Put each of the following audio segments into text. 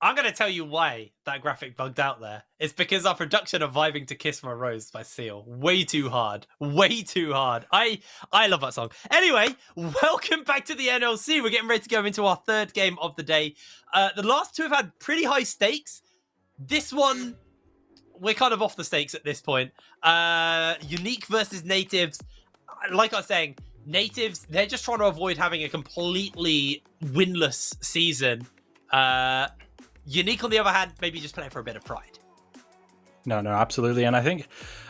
I'm going to tell you why that graphic bugged out there. It's because our production of Vibing to Kiss My Rose by Seal. Way too hard. Way too hard. I love that song. Anyway, welcome back to the NLC. We're getting ready to go into our third game of the day. The last two have had pretty high stakes. This one, we're kind of off the stakes at this point. UniQ versus Nativz. Like I was saying, Nativz, they're just trying to avoid having a completely winless season. UniQ, on the other hand, maybe just playing for a bit of pride. No, absolutely. And I think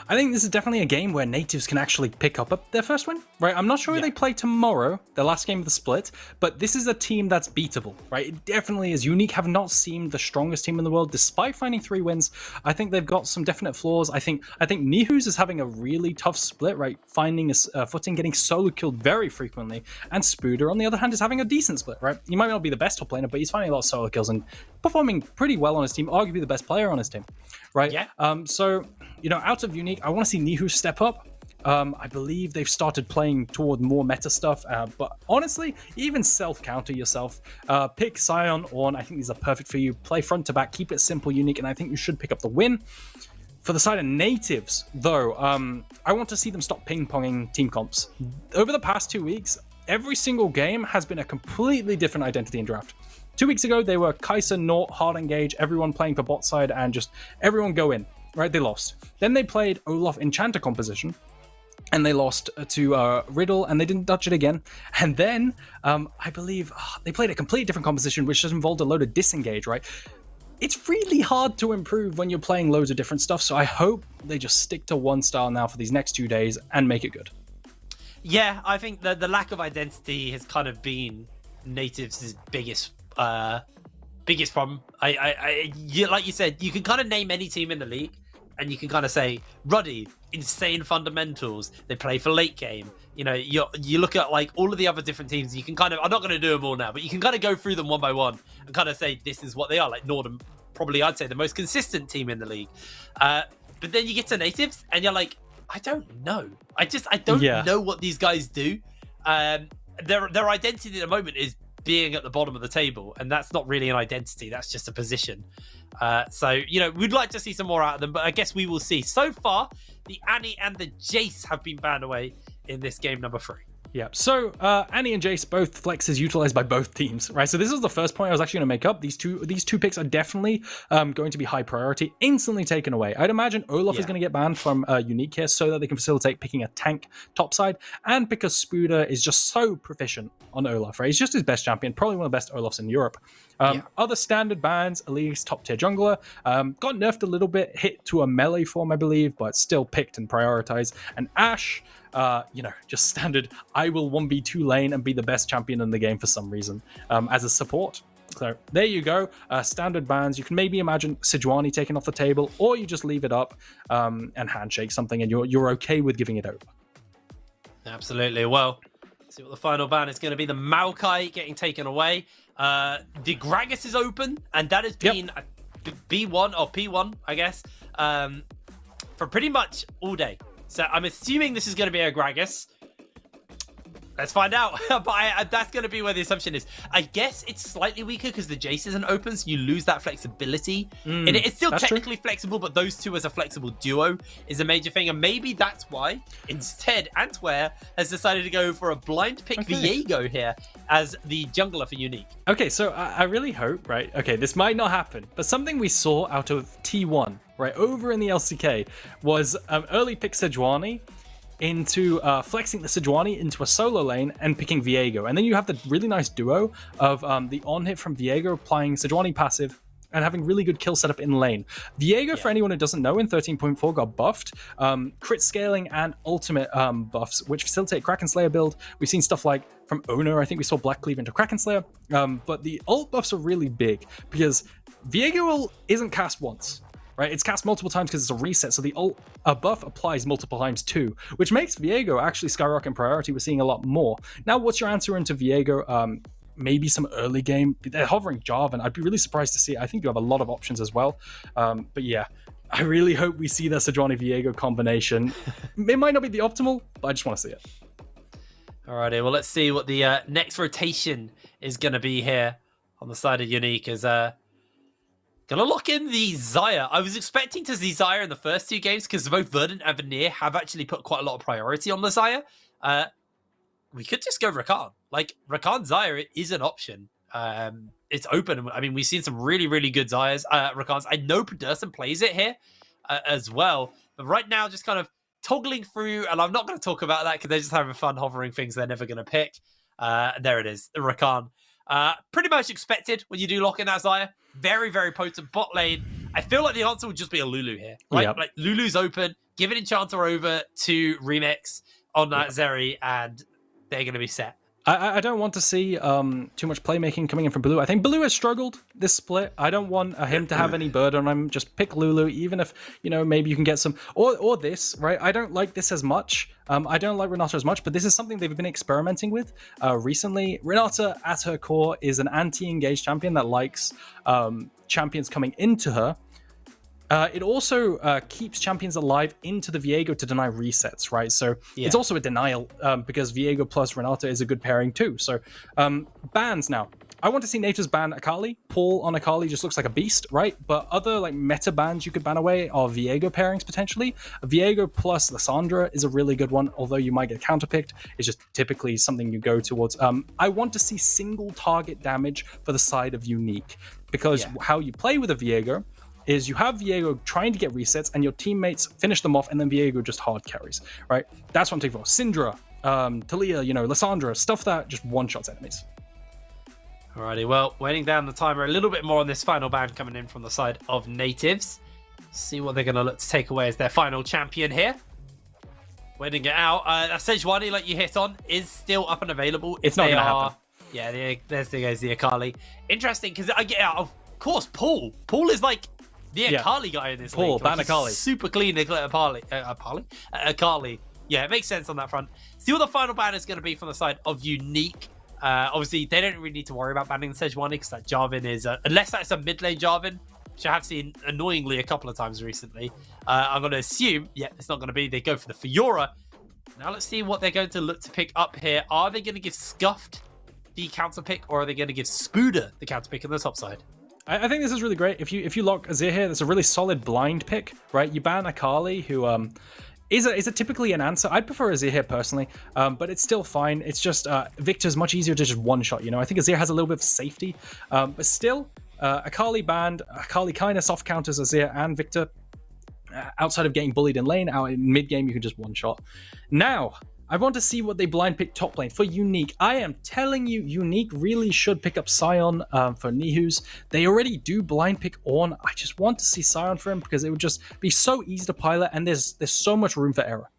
this is definitely a game where Nativz can actually pick up their first win, right? I'm not sure who they play tomorrow, the last game of the split, but this is a team that's beatable, right? It definitely is. UniQ have not seemed the strongest team in the world, despite finding 3 wins. I think they've got some definite flaws. I think Nativz is having a really tough split, right? Finding a footing, getting solo killed very frequently. And Spooder, on the other hand, is having a decent split, right? He might not be the best top laner, but he's finding a lot of solo kills and performing pretty well on his team, arguably the best player on his team, right? Yeah. So, out of UniQ, I want to see Nihu step up. I believe they've started playing toward more meta stuff, but honestly, even self-counter yourself. Pick Sion, Ornn. I think these are perfect for you. Play front to back, keep it simple, UniQ, and I think you should pick up the win. For the side of Nativz, though, I want to see them stop ping-ponging team comps. Over the past 2 weeks, every single game has been a completely different identity in draft. 2 weeks ago, they were Kai'Sa, Nort, hard engage, everyone playing for bot side, and just everyone go in. Right, they lost. Then they played Olaf Enchanter composition, and they lost to Riddle, and they didn't touch it again. And then, I believe, they played a completely different composition, which just involved a load of disengage, right? It's really hard to improve when you're playing loads of different stuff, so I hope they just stick to one style now for these next 2 days and make it good. Yeah, I think the lack of identity has kind of been Nativ's biggest problem. Like you said, you can kind of name any team in the league, and you can kind of say, Ruddy, insane fundamentals. They play for late game. You look at like all of the other different teams. You can kind of, I'm not going to do them all now, but you can kind of go through them one by one and kind of say this is what they are. Like Norden, probably I'd say the most consistent team in the league. But then you get to Nativz, and you're like, I don't know. I don't know what these guys do. Their identity at the moment is being at the bottom of the table, and that's not really an identity, that's just a position. So we'd like to see some more out of them, but I guess we will see. So far, the Annie and the Jace have been banned away in this game number 3. Yeah, so Annie and Jace, both flexes utilized by both teams, right? So this is the first point I was actually going to make up. These two picks are definitely going to be high priority, instantly taken away. I'd imagine Olaf is going to get banned from UniQ here so that they can facilitate picking a tank topside, and because Spooder is just so proficient on Olaf, right? He's just his best champion, probably one of the best Olafs in Europe. Other standard bans, Elise, top tier jungler, got nerfed a little bit, hit to a melee form, I believe, but still picked and prioritized. And Ashe, just standard, I will 1v2 lane and be the best champion in the game for some reason, as a support. So there you go, standard bans. You can maybe imagine Sejuani taken off the table, or you just leave it up and handshake something, and you're okay with giving it over. Absolutely. Well, see what the final ban is going to be. The Maokai getting taken away. The Gragas is open, and that has been B1 or P1, I guess, for pretty much all day. So I'm assuming this is going to be a Gragas. Let's find out. But that's going to be where the assumption is. I guess it's slightly weaker because the Jace isn't open, so you lose that flexibility. And it's still technically flexible, but those two as a flexible duo is a major thing. And maybe that's why, instead, Antwer has decided to go for a blind pick Viego here as the jungler for UniQ. Okay, so I really hope, right? Okay, this might not happen, but something we saw out of T1, right, over in the LCK was early pick Sejuani into flexing the Sejuani into a solo lane and picking Viego. And then you have the really nice duo of the on hit from Viego applying Sejuani passive and having really good kill setup in lane. Viego, for anyone who doesn't know, in 13.4 got buffed. Crit scaling and ultimate buffs, which facilitate Kraken Slayer build. We've seen stuff like from Owner, I think we saw Black Cleave into Kraken Slayer. But the ult buffs are really big because Viego ult isn't cast once. Right, it's cast multiple times because it's a reset, so the ult buff applies multiple times too, which makes Viego actually skyrocket in priority. We're seeing a lot more. Now, what's your answer into Viego? Maybe some early game. They're hovering Jarvan. I'd be really surprised to see it. I think you have a lot of options as well. But yeah, I really hope we see the Sejuani Viego combination. It might not be the optimal, but I just want to see it. Alrighty, well, let's see what the next rotation is going to be here on the side of UniQ. As Gonna lock in the Xayah. I was expecting to see Xayah in the first 2 games because both Verdant and Veneer have actually put quite a lot of priority on the Xayah. We could just go Rakan. Like, Rakan Xayah is an option. It's open. I mean, we've seen some really, really good Xayahs, Rakans. I know Pedersen plays it here as well. But right now, just kind of toggling through, and I'm not going to talk about that because they're just having fun hovering things they're never going to pick. There it is, the Rakan. Pretty much expected when you do lock in that Xayah. Very, very potent bot lane. I feel like the answer would just be a Lulu here. Right? Yep. Like, Lulu's open, give an Enchanter over to Remix on that Zeri, and they're going to be set. I don't want to see too much playmaking coming in from Blue. I think Blue has struggled this split. I don't want him to have any burden on him. Just pick Lulu, even if, maybe you can get some... Or this, right? I don't like this as much. I don't like Renata as much, but this is something they've been experimenting with recently. Renata, at her core, is an anti-engage champion that likes champions coming into her. It also keeps champions alive into the Viego to deny resets, right? So it's also a denial because Viego plus Renata is a good pairing too. So bans now. I want to see Nativz ban Akali. Paul on Akali just looks like a beast, right? But other like meta bans you could ban away are Viego pairings potentially. Viego plus Lissandra is a really good one, although you might get counterpicked. It's just typically something you go towards. I want to see single target damage for the side of UniQ because how you play with a Viego is you have Viego trying to get resets and your teammates finish them off and then Viego just hard carries, right? That's what I'm taking for. Syndra, Talia, Lissandra, stuff that just one-shots enemies. Alrighty, well, waiting down the timer a little bit more on this final ban coming in from the side of Nativz. See what they're going to look to take away as their final champion here. Waiting it out. Sejuani, like you hit on, is still up and available. It's not going to happen. Yeah, there goes the Akali. Interesting, because I get out, of course, Paul. Paul is like the Akali guy in this league. Ban Akali. Super clean Akali. Yeah, it makes sense on that front. See what the final ban is going to be from the side of UniQ. Obviously, they don't really need to worry about banning the Sejuani because that Jarvan is, unless that's a mid lane Jarvan, which I have seen annoyingly a couple of times recently. I'm going to assume, it's not going to be. They go for the Fiora. Now let's see what they're going to look to pick up here. Are they going to give Scuffed the counter pick, or are they going to give Spooder the counter pick on the top side? I think this is really great. If you lock Azir here, that's a really solid blind pick, right? You ban Akali, who is a typically an answer. I'd prefer Azir here personally, but it's still fine. It's just Victor's much easier to just one-shot, I think Azir has a little bit of safety, but still, Akali banned. Akali kind of soft counters Azir and Victor. Outside of getting bullied in lane, out in mid-game, you can just one-shot. Now, I want to see what they blind pick top lane for UniQ. I am telling you, UniQ really should pick up Sion for Nihus. They already do blind pick Ornn. I just want to see Sion for him because it would just be so easy to pilot, and there's so much room for error.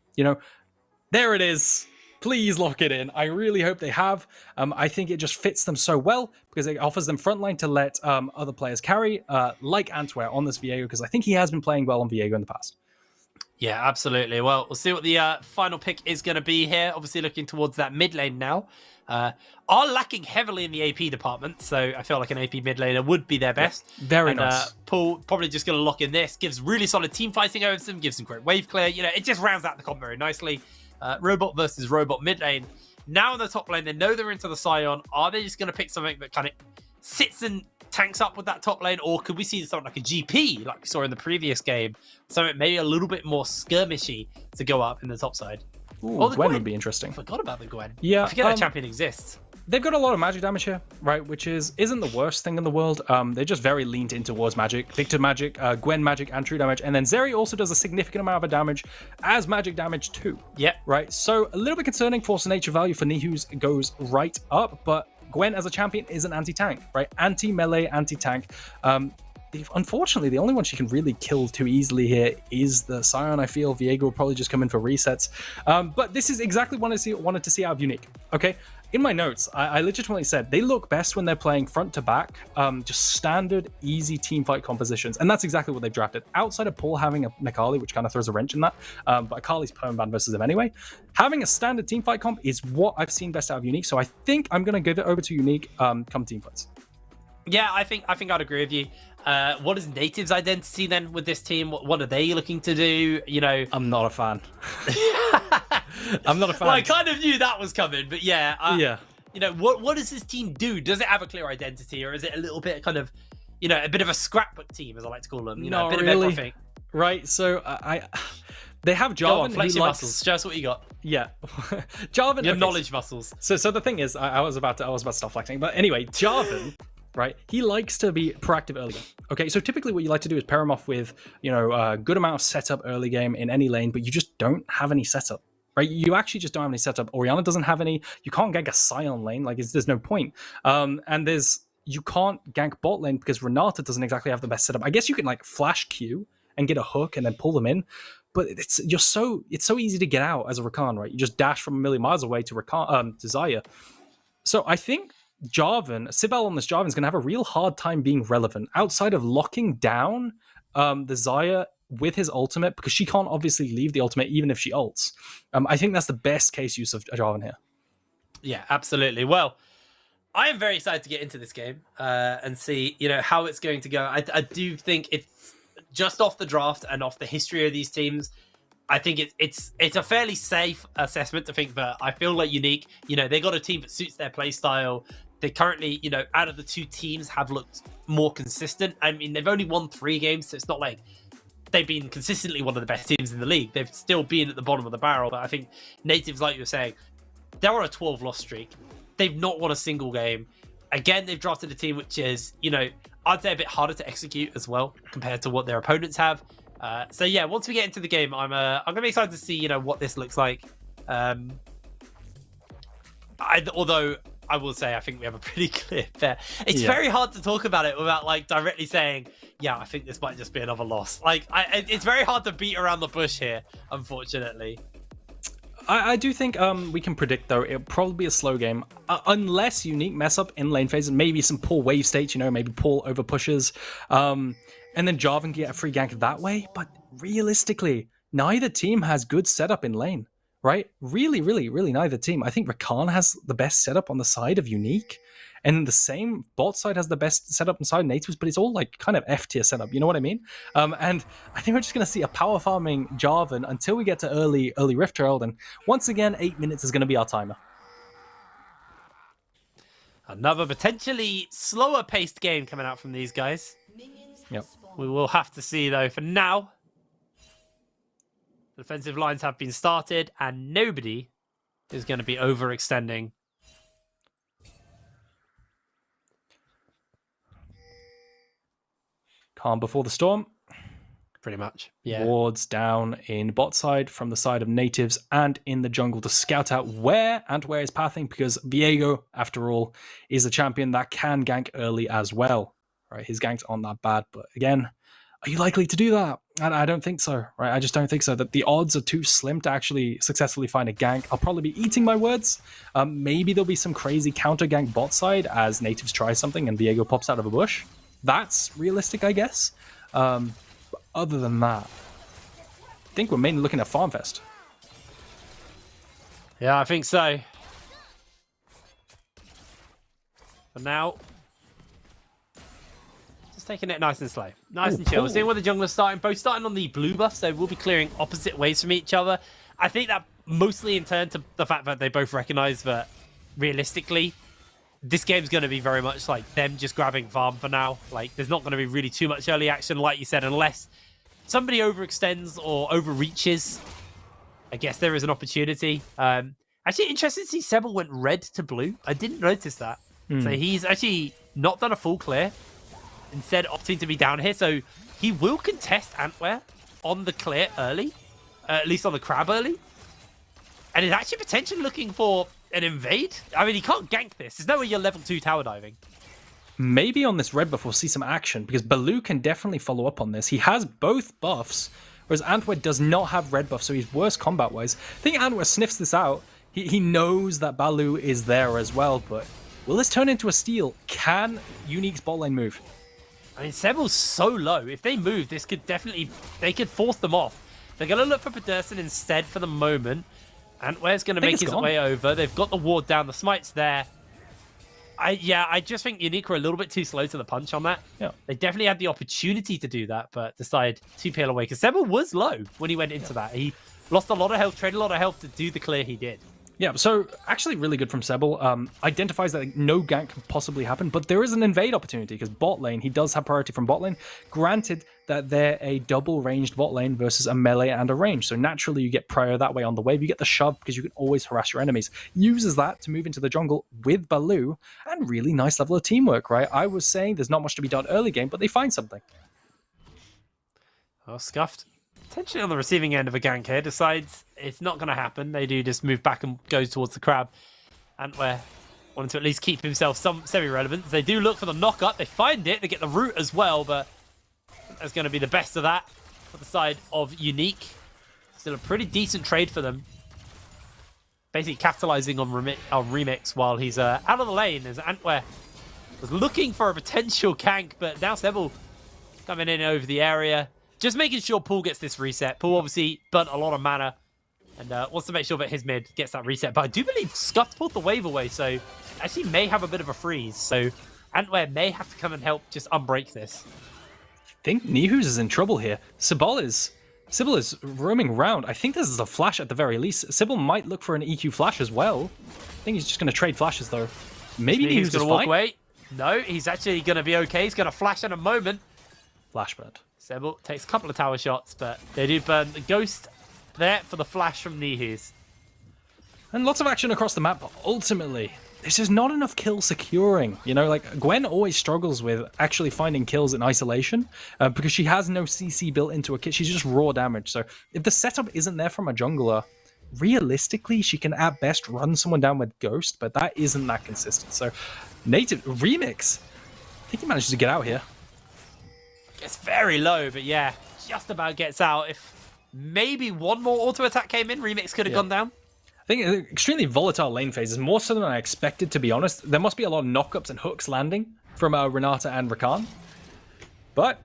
There it is. Please lock it in. I really hope they have. I think it just fits them so well because it offers them frontline to let other players carry, like Antwer on this Viego, because I think he has been playing well on Viego in the past. Yeah, absolutely. Well, we'll see what the final pick is going to be here. Obviously looking towards that mid lane now. Are lacking heavily in the AP department, so I feel like an AP mid laner would be their best. Very nice. Paul probably just going to lock in this. Gives really solid team fighting over them. Gives some great wave clear. It just rounds out the comp very nicely. Robot versus robot mid lane. Now in the top lane, they know they're into the Sion. Are they just going to pick something that kind of sits and tanks up with that top lane, or could we see something like a GP like we saw in the previous game, something maybe a little bit more skirmishy to go up in the top side? Ooh, Gwen would be interesting. I forgot about the Gwen. Yeah, I forget that champion exists. They've got a lot of magic damage here, right? Which isn't the worst thing in the world. They're just very leaned in towards magic. Victor magic, Gwen magic, and true damage. And then Zeri also does a significant amount of damage as magic damage too. Yep. Right? So a little bit concerning. Force of nature value for Nihus goes right up, but Gwen as a champion is an anti-tank, right? Anti-melee, anti-tank. Unfortunately, the only one she can really kill too easily here is the Sion. I feel Viego will probably just come in for resets. But this is exactly what I wanted to see out of UniQ, okay? In my notes, I legitimately said they look best when they're playing front to back, just standard, easy teamfight compositions. And that's exactly what they've drafted. Outside of Paul having a Akali, which kind of throws a wrench in that, but Akali's permaban versus him anyway. Having a standard teamfight comp is what I've seen best out of UniQ. So I think I'm going to give it over to UniQ come teamfights. Yeah, I think I'd agree with you. What is Nativ's identity then with this team? What are they looking to do? I'm not a fan. I'm not a fan. Well, I kind of knew that was coming, but yeah. Yeah. What does this team do? Does it have a clear identity, or is it a little bit kind of, you know, a bit of a scrapbook team, as I like to call them. You know, Not a bit really. of everything. Right, so they have Jarvan. Go on, flex your muscles. Show us what you got. Yeah, Jarvan. Your knowledge muscles. So the thing is, I was about to stop flexing, but anyway, Jarvan, right? He likes to be proactive early game. Okay, so typically what you like to do is pair him off with, you know, a good amount of setup early game in any lane, but you just don't have any setup. Right, you actually just don't have any setup. Orianna doesn't have any. You can't gank a Sion lane. Like, there's no point. And you can't gank bot lane because Renata doesn't exactly have the best setup. I guess you can like flash Q and get a hook and then pull them in, but it's so easy to get out as a Rakan, right? You just dash from a million miles away to Rakan to Xayah. So I think Sibel on this Jarvan is going to have a real hard time being relevant outside of locking down the Xayah with his ultimate, because she can't obviously leave the ultimate even if she ults. I think that's the best case use of Jarvan here. Yeah, absolutely. Well, I am very excited to get into this game and see, you know, how it's going to go. I do think it's just off the draft and off the history of these teams. I think it's a fairly safe assessment to think that I feel like UniQ, you know, they got a team that suits their play style. They currently, you know, out of the two teams have looked more consistent. I mean, they've only won 3 games, so it's not like they've been consistently one of the best teams in the league. They've still been at the bottom of the barrel, but I think Nativz, like you were saying, they're on a 12-loss streak. They've not won a single game. Again, they've drafted a team which is, you know, I'd say a bit harder to execute as well compared to what their opponents have. So yeah, once we get into the game, I'm gonna be excited to see, you know, what this looks like. Although I will say I think we have a pretty clear bet. It's very hard to talk about it without like directly saying, yeah, I think this might just be another loss. Like, it's very hard to beat around the bush here, unfortunately. I do think we can predict, though, it'll probably be a slow game. Unless UniQ mess up in lane phase and maybe some poor wave states, you know, maybe pull over pushes. And then Jarvan can get a free gank that way. But realistically, neither team has good setup in lane, right? Really, neither team. I think Rakan has the best setup on the side of UniQ. And the same bot side has the best setup inside Nativz, but it's all like kind of F tier setup. You know what I mean? And I think we're just going to see a power farming Jarvan until we get to early Rift Herald. And once again, 8 minutes is going to be our timer. Another potentially slower paced game coming out from these guys. Yep. We will have to see, though. For now, the defensive lines have been started and nobody is going to be overextending. Calm before the storm. Pretty much, yeah. Wards down in bot side from the side of Nativz and in the jungle to scout out where Antwer is pathing, because Viego, after all, is a champion that can gank early as well. Right, his ganks aren't that bad, but again, are you likely to do that? I don't think so, right? I just don't think so. That the odds are too slim to actually successfully find a gank. I'll probably be eating my words. Maybe there'll be some crazy counter gank bot side as Nativz tries something and Viego pops out of a bush. That's realistic, I guess. Other than that, I think we're mainly looking at Farm Fest. Yeah, I think so. For now, just taking it nice and slow. Nice and chill. We're seeing where the junglers starting. Both starting on the blue buff, so we'll be clearing opposite ways from each other. I think that mostly in turn to the fact that they both recognize that realistically, this game's going to be very much like them just grabbing farm for now. Like, there's not going to be really too much early action, like you said, unless somebody overextends or overreaches. I guess there is an opportunity. Actually, interested to see Sebel went red to blue. I didn't notice that. So he's actually not done a full clear, instead opting to be down here. So he will contest Antwer on the clear early, at least on the crab early. And is actually potentially looking for an invade. I mean, he can't gank this. There's no way you're level 2 tower diving. Maybe on this red buff we'll see some action, because Baloo can definitely follow up on this. He has both buffs, whereas Antwer does not have red buff, so he's worse combat-wise. I think Antwer sniffs this out. He knows that Baloo is there as well, but will this turn into a steal? Can UniQ's bot lane move? I mean, Sebel's so low. If they move, this could definitely... They could force them off. They're going to look for Pedersen instead for the moment. Antwer's going to make his way over. They've got the ward down. The smite's there. I just think UniQ are a little bit too slow to the punch on that. Yeah. They definitely had the opportunity to do that, but decided to peel away. Because Sebel was low when he went into that. He lost a lot of health, traded a lot of health to do the clear he did. Yeah, so actually really good from Sebel. Identifies that no gank can possibly happen, but there is an invade opportunity because bot lane, he does have priority from bot lane. Granted that they're a double ranged bot lane versus a melee and a range. So naturally you get prior that way on the wave. You get the shove because you can always harass your enemies. Uses that to move into the jungle with Baloo and really nice level of teamwork, right? I was saying there's not much to be done early game, but they find something. Well, Scuffed, potentially on the receiving end of a gank here, decides it's not going to happen. They do just move back and goes towards the crab. Antwer wanting to at least keep himself some semi-relevant. They do look for the knock-up. They find it. They get the root as well, but that's going to be the best of that for the side of UniQ. Still a pretty decent trade for them. Basically capitalizing on Remix while he's out of the lane as Antwer was looking for a potential gank, but now Sebel coming in over the area. Just making sure Paul gets this reset. Paul obviously burnt a lot of mana and wants to make sure that his mid gets that reset. But I do believe Scuffed pulled the wave away, so actually may have a bit of a freeze. So Antwer may have to come and help just unbreak this. I think Nihus is in trouble here. Sybil is roaming around. I think this is a flash at the very least. Sybil might look for an EQ flash as well. I think he's just going to trade flashes though. Maybe Nihus is going to walk away. No, he's actually going to be okay. He's going to flash in a moment. Flash burn. Sebel takes a couple of tower shots, but they do burn the ghost there for the flash from Nihus. And lots of action across the map, but ultimately, there's just not enough kill securing. You know, like, Gwen always struggles with actually finding kills in isolation because she has no CC built into a kit. She's just raw damage. So if the setup isn't there from a jungler, realistically, she can at best run someone down with Ghost, but that isn't that consistent. So Nativz, Remix, I think he manages to get out here. It's very low, but yeah, just about gets out. If maybe one more auto attack came in, Remix could have gone down. I think extremely volatile lane phases, more so than I expected, to be honest. There must be a lot of knockups and hooks landing from Renata and Rakan. But,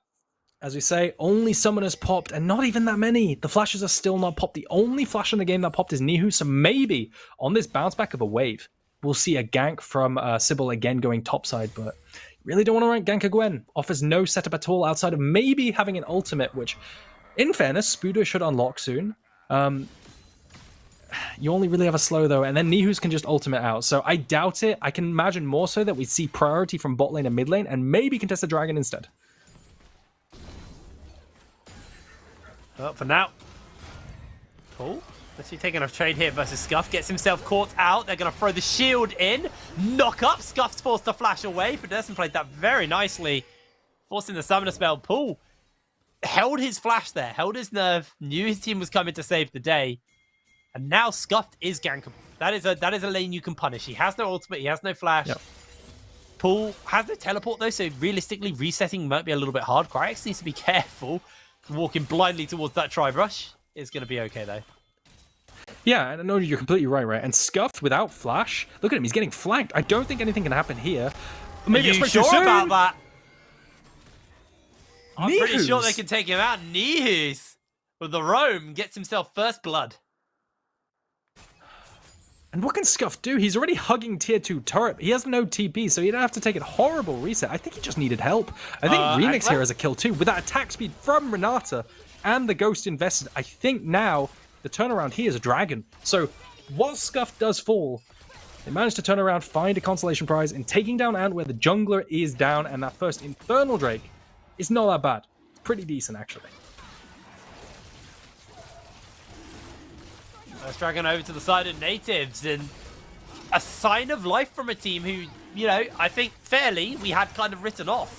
as we say, only summoners popped, and not even that many. The flashes are still not popped. The only flash in the game that popped is Nihus, so maybe on this bounce back of a wave, we'll see a gank from Sybil again going topside, but really don't want to rank gank a Gwen. Offers no setup at all outside of maybe having an ultimate, which, in fairness, Spudo should unlock soon. You only really have a slow, though, and then Nihus can just ultimate out. So I doubt it. I can imagine more so that we see priority from bot lane and mid lane, and maybe contest the dragon instead. Well, for now, Paul, let's see, taking a trade here versus Scuff. Gets himself caught out. They're going to throw the shield in. Knock up. Scuff's forced to flash away. Pedersen played that very nicely, forcing the summoner spell. Paul held his flash there, held his nerve, knew his team was coming to save the day. And now Scuffed is gankable. That is a lane you can punish. He has no ultimate. He has no flash. Yep. Paul has no teleport, though, so realistically, resetting might be a little bit hard. Cryax needs to be careful. Walking blindly towards that tri-brush is going to be okay, though. Yeah, and I know you're completely right? And Scuffed without flash, look at him. He's getting flanked. I don't think anything can happen here. Maybe Are you sure about that? I'm pretty sure they can take him out. Nihus with the roam gets himself first blood. And what can Scuff do? He's already hugging tier 2 turret. He has no TP, so he'd have to take a horrible reset. I think he just needed help. I think Remix here has a kill too. With that attack speed from Renata and the Ghost invested, I think now the turnaround here is a dragon. So while Scuff does fall, they managed to turn around, find a consolation prize in taking down Ant where the jungler is down, and that first Infernal Drake is not that bad. It's pretty decent, actually. First dragon over to the side of Nativz, and a sign of life from a team who, you know, I think fairly we had kind of written off.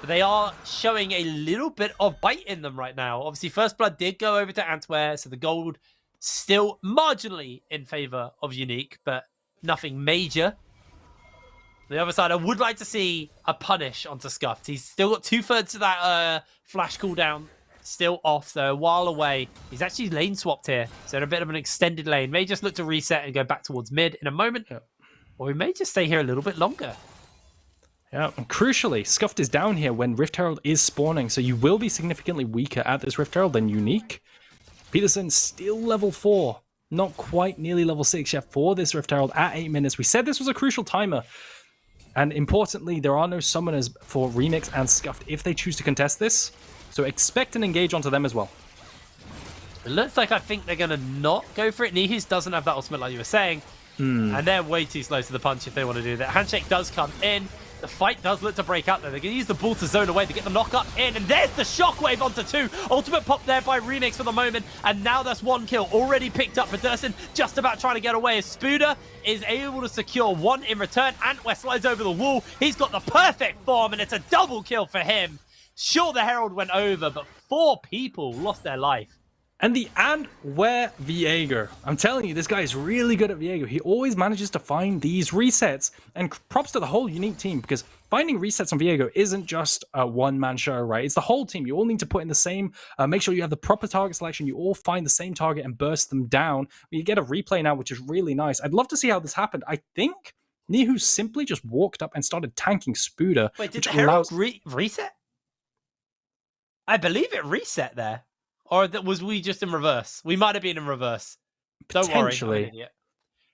But they are showing a little bit of bite in them right now. Obviously, First Blood did go over to Antwer, so the gold still marginally in favor of UniQ, but nothing major. The other side, I would like to see a punish onto Scuffed. He's still got 2/3 of that flash cooldown still off, so a while away. He's actually lane swapped here, so in a bit of an extended lane. May just look to reset and go back towards mid in a moment, or we may just stay here a little bit longer. Yeah, and crucially, Scuffed is down here when Rift Herald is spawning, so you will be significantly weaker at this Rift Herald than UniQ. Pedersen still level 4, not quite nearly level 6 yet for this Rift Herald at 8 minutes. We said this was a crucial timer, and importantly, there are no summoners for Remix and Scuffed if they choose to contest this. So expect an engage onto them as well. It looks like I think they're going to not go for it. Nihus doesn't have that ultimate like you were saying. And they're way too slow to the punch if they want to do that. Handshake does come in. The fight does look to break out there. They're going to use the ball to zone away to get the knock-up in. And there's the shockwave onto 2. Ultimate pop there by Remix for the moment. And now that's 1 kill already picked up for Durson. Just about trying to get away as Spooder is able to secure 1 in return. Antwer slides over the wall. He's got the perfect form, and it's a double kill for him. Sure, the Herald went over, but 4 people lost their life. And the Antwer Viego. I'm telling you, this guy is really good at Viego. He always manages to find these resets. And props to the whole UniQ team, because finding resets on Viego isn't just a one-man show, right? It's the whole team. You all need to put in the same, make sure you have the proper target selection. You all find the same target and burst them down. You get a replay now, which is really nice. I'd love to see how this happened. I think Nihu simply just walked up and started tanking Spooder. Wait, did the Herald reset? I believe it reset there. Or was we just in reverse? We might have been in reverse. Don't worry. I'm an idiot.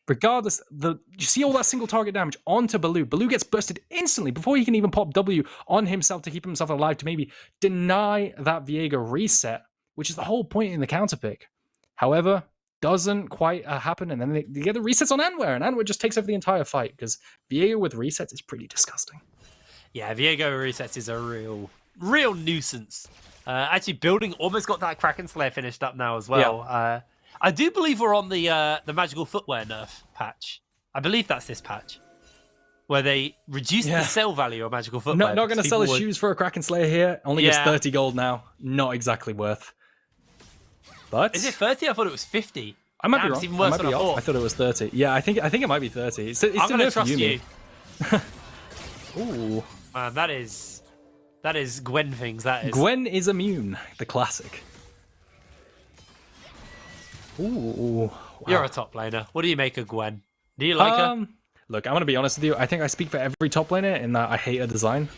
Regardless, you see all that single target damage onto Baloo. Baloo gets bursted instantly before he can even pop W on himself to keep himself alive to maybe deny that Viego reset, which is the whole point in the counter pick. However, doesn't quite happen, and then they get the resets on Antwer, and Antwer just takes over the entire fight, because Viego with resets is pretty disgusting. Yeah, Viego resets is a real nuisance. Actually, Building almost got that Kraken Slayer finished up now as well. Yeah. I do believe we're on the magical footwear nerf patch. I believe that's this patch, where they reduced the sale value of magical footwear. Not going to sell his shoes for a Kraken Slayer here. Only gets 30 gold now. Not exactly worth. But is it 30? I thought it was 50. I might be wrong. It's even worse than I thought. I thought it was 30. Yeah, I think it might be 30. It's I'm going to trust you. Ooh, man, that is Gwen things. That is. Gwen is immune. The classic. Ooh, wow. You're a top laner. What do you make of Gwen? Do you like her? Look, I'm gonna be honest with you. I think I speak for every top laner in that I hate her design.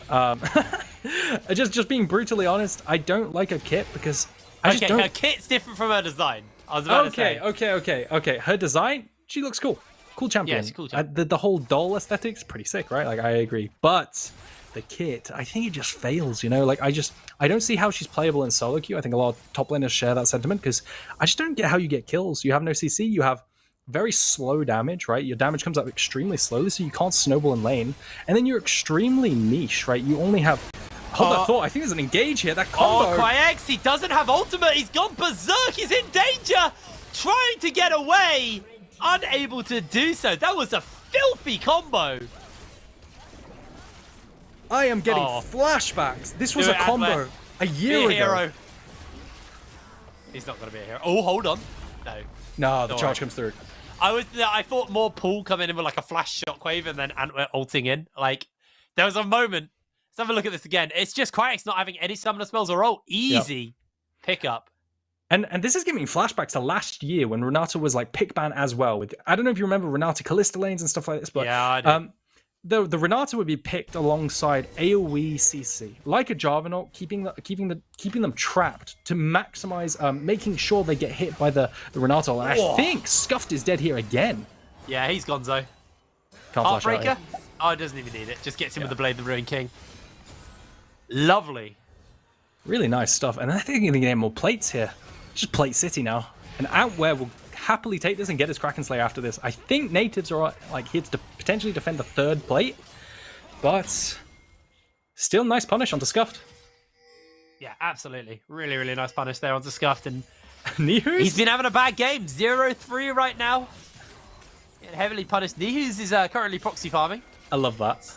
Just being brutally honest, I don't like her kit because her kit's different from her design. I was about to say. Okay. Her design, she looks cool. Cool champion. Yeah, she's cool champion. The whole doll aesthetic's pretty sick, right? Like, I agree. But the kit, I think it just fails, you know? Like, I don't see how she's playable in solo queue. I think a lot of top laners share that sentiment, because I just don't get how you get kills. You have no CC, you have very slow damage, right? Your damage comes up extremely slowly, so you can't snowball in lane. And then you're extremely niche, right? You only have... Hold that thought. I think there's an engage here. That combo... Oh, Quax, he doesn't have ultimate. He's gone berserk. He's in danger. Trying to get away. Unable to do so. That was a filthy combo. I am getting flashbacks. This was a combo a year ago. He's not going to be a hero. Oh, hold on. No, the charge comes through. I thought more Pool coming in with like a flash shockwave and then Antwer ulting in. Like, there was a moment. Let's have a look at this again. It's just Quax not having any summoner spells or ult. Easy pick up. And this is giving me flashbacks to last year when Renata was like pick ban as well. With, I don't know if you remember Renata Callista lanes and stuff like this, but yeah, I do. The Renata would be picked alongside AoE CC, like a Jarvanort, keeping them trapped to maximize, making sure they get hit by the Renata. And I think Scuffed is dead here again. Yeah, he's gonzo. Can't Heartbreaker? Oh, it doesn't even need it. Just gets him with the Blade of the Ruined King. Lovely. Really nice stuff. And I think they're going to get more plates here. Just plate city now. And Antwer will happily take this and get his Kraken Slayer after this. I think Nativz are like here to potentially defend the third plate, but still nice punish onto Scuffed. Yeah, absolutely. Really, really nice punish there onto Scuffed. And Nihus? He's been having a bad game. 0-3 right now. Getting heavily punished. Nihus is currently proxy farming. I love that.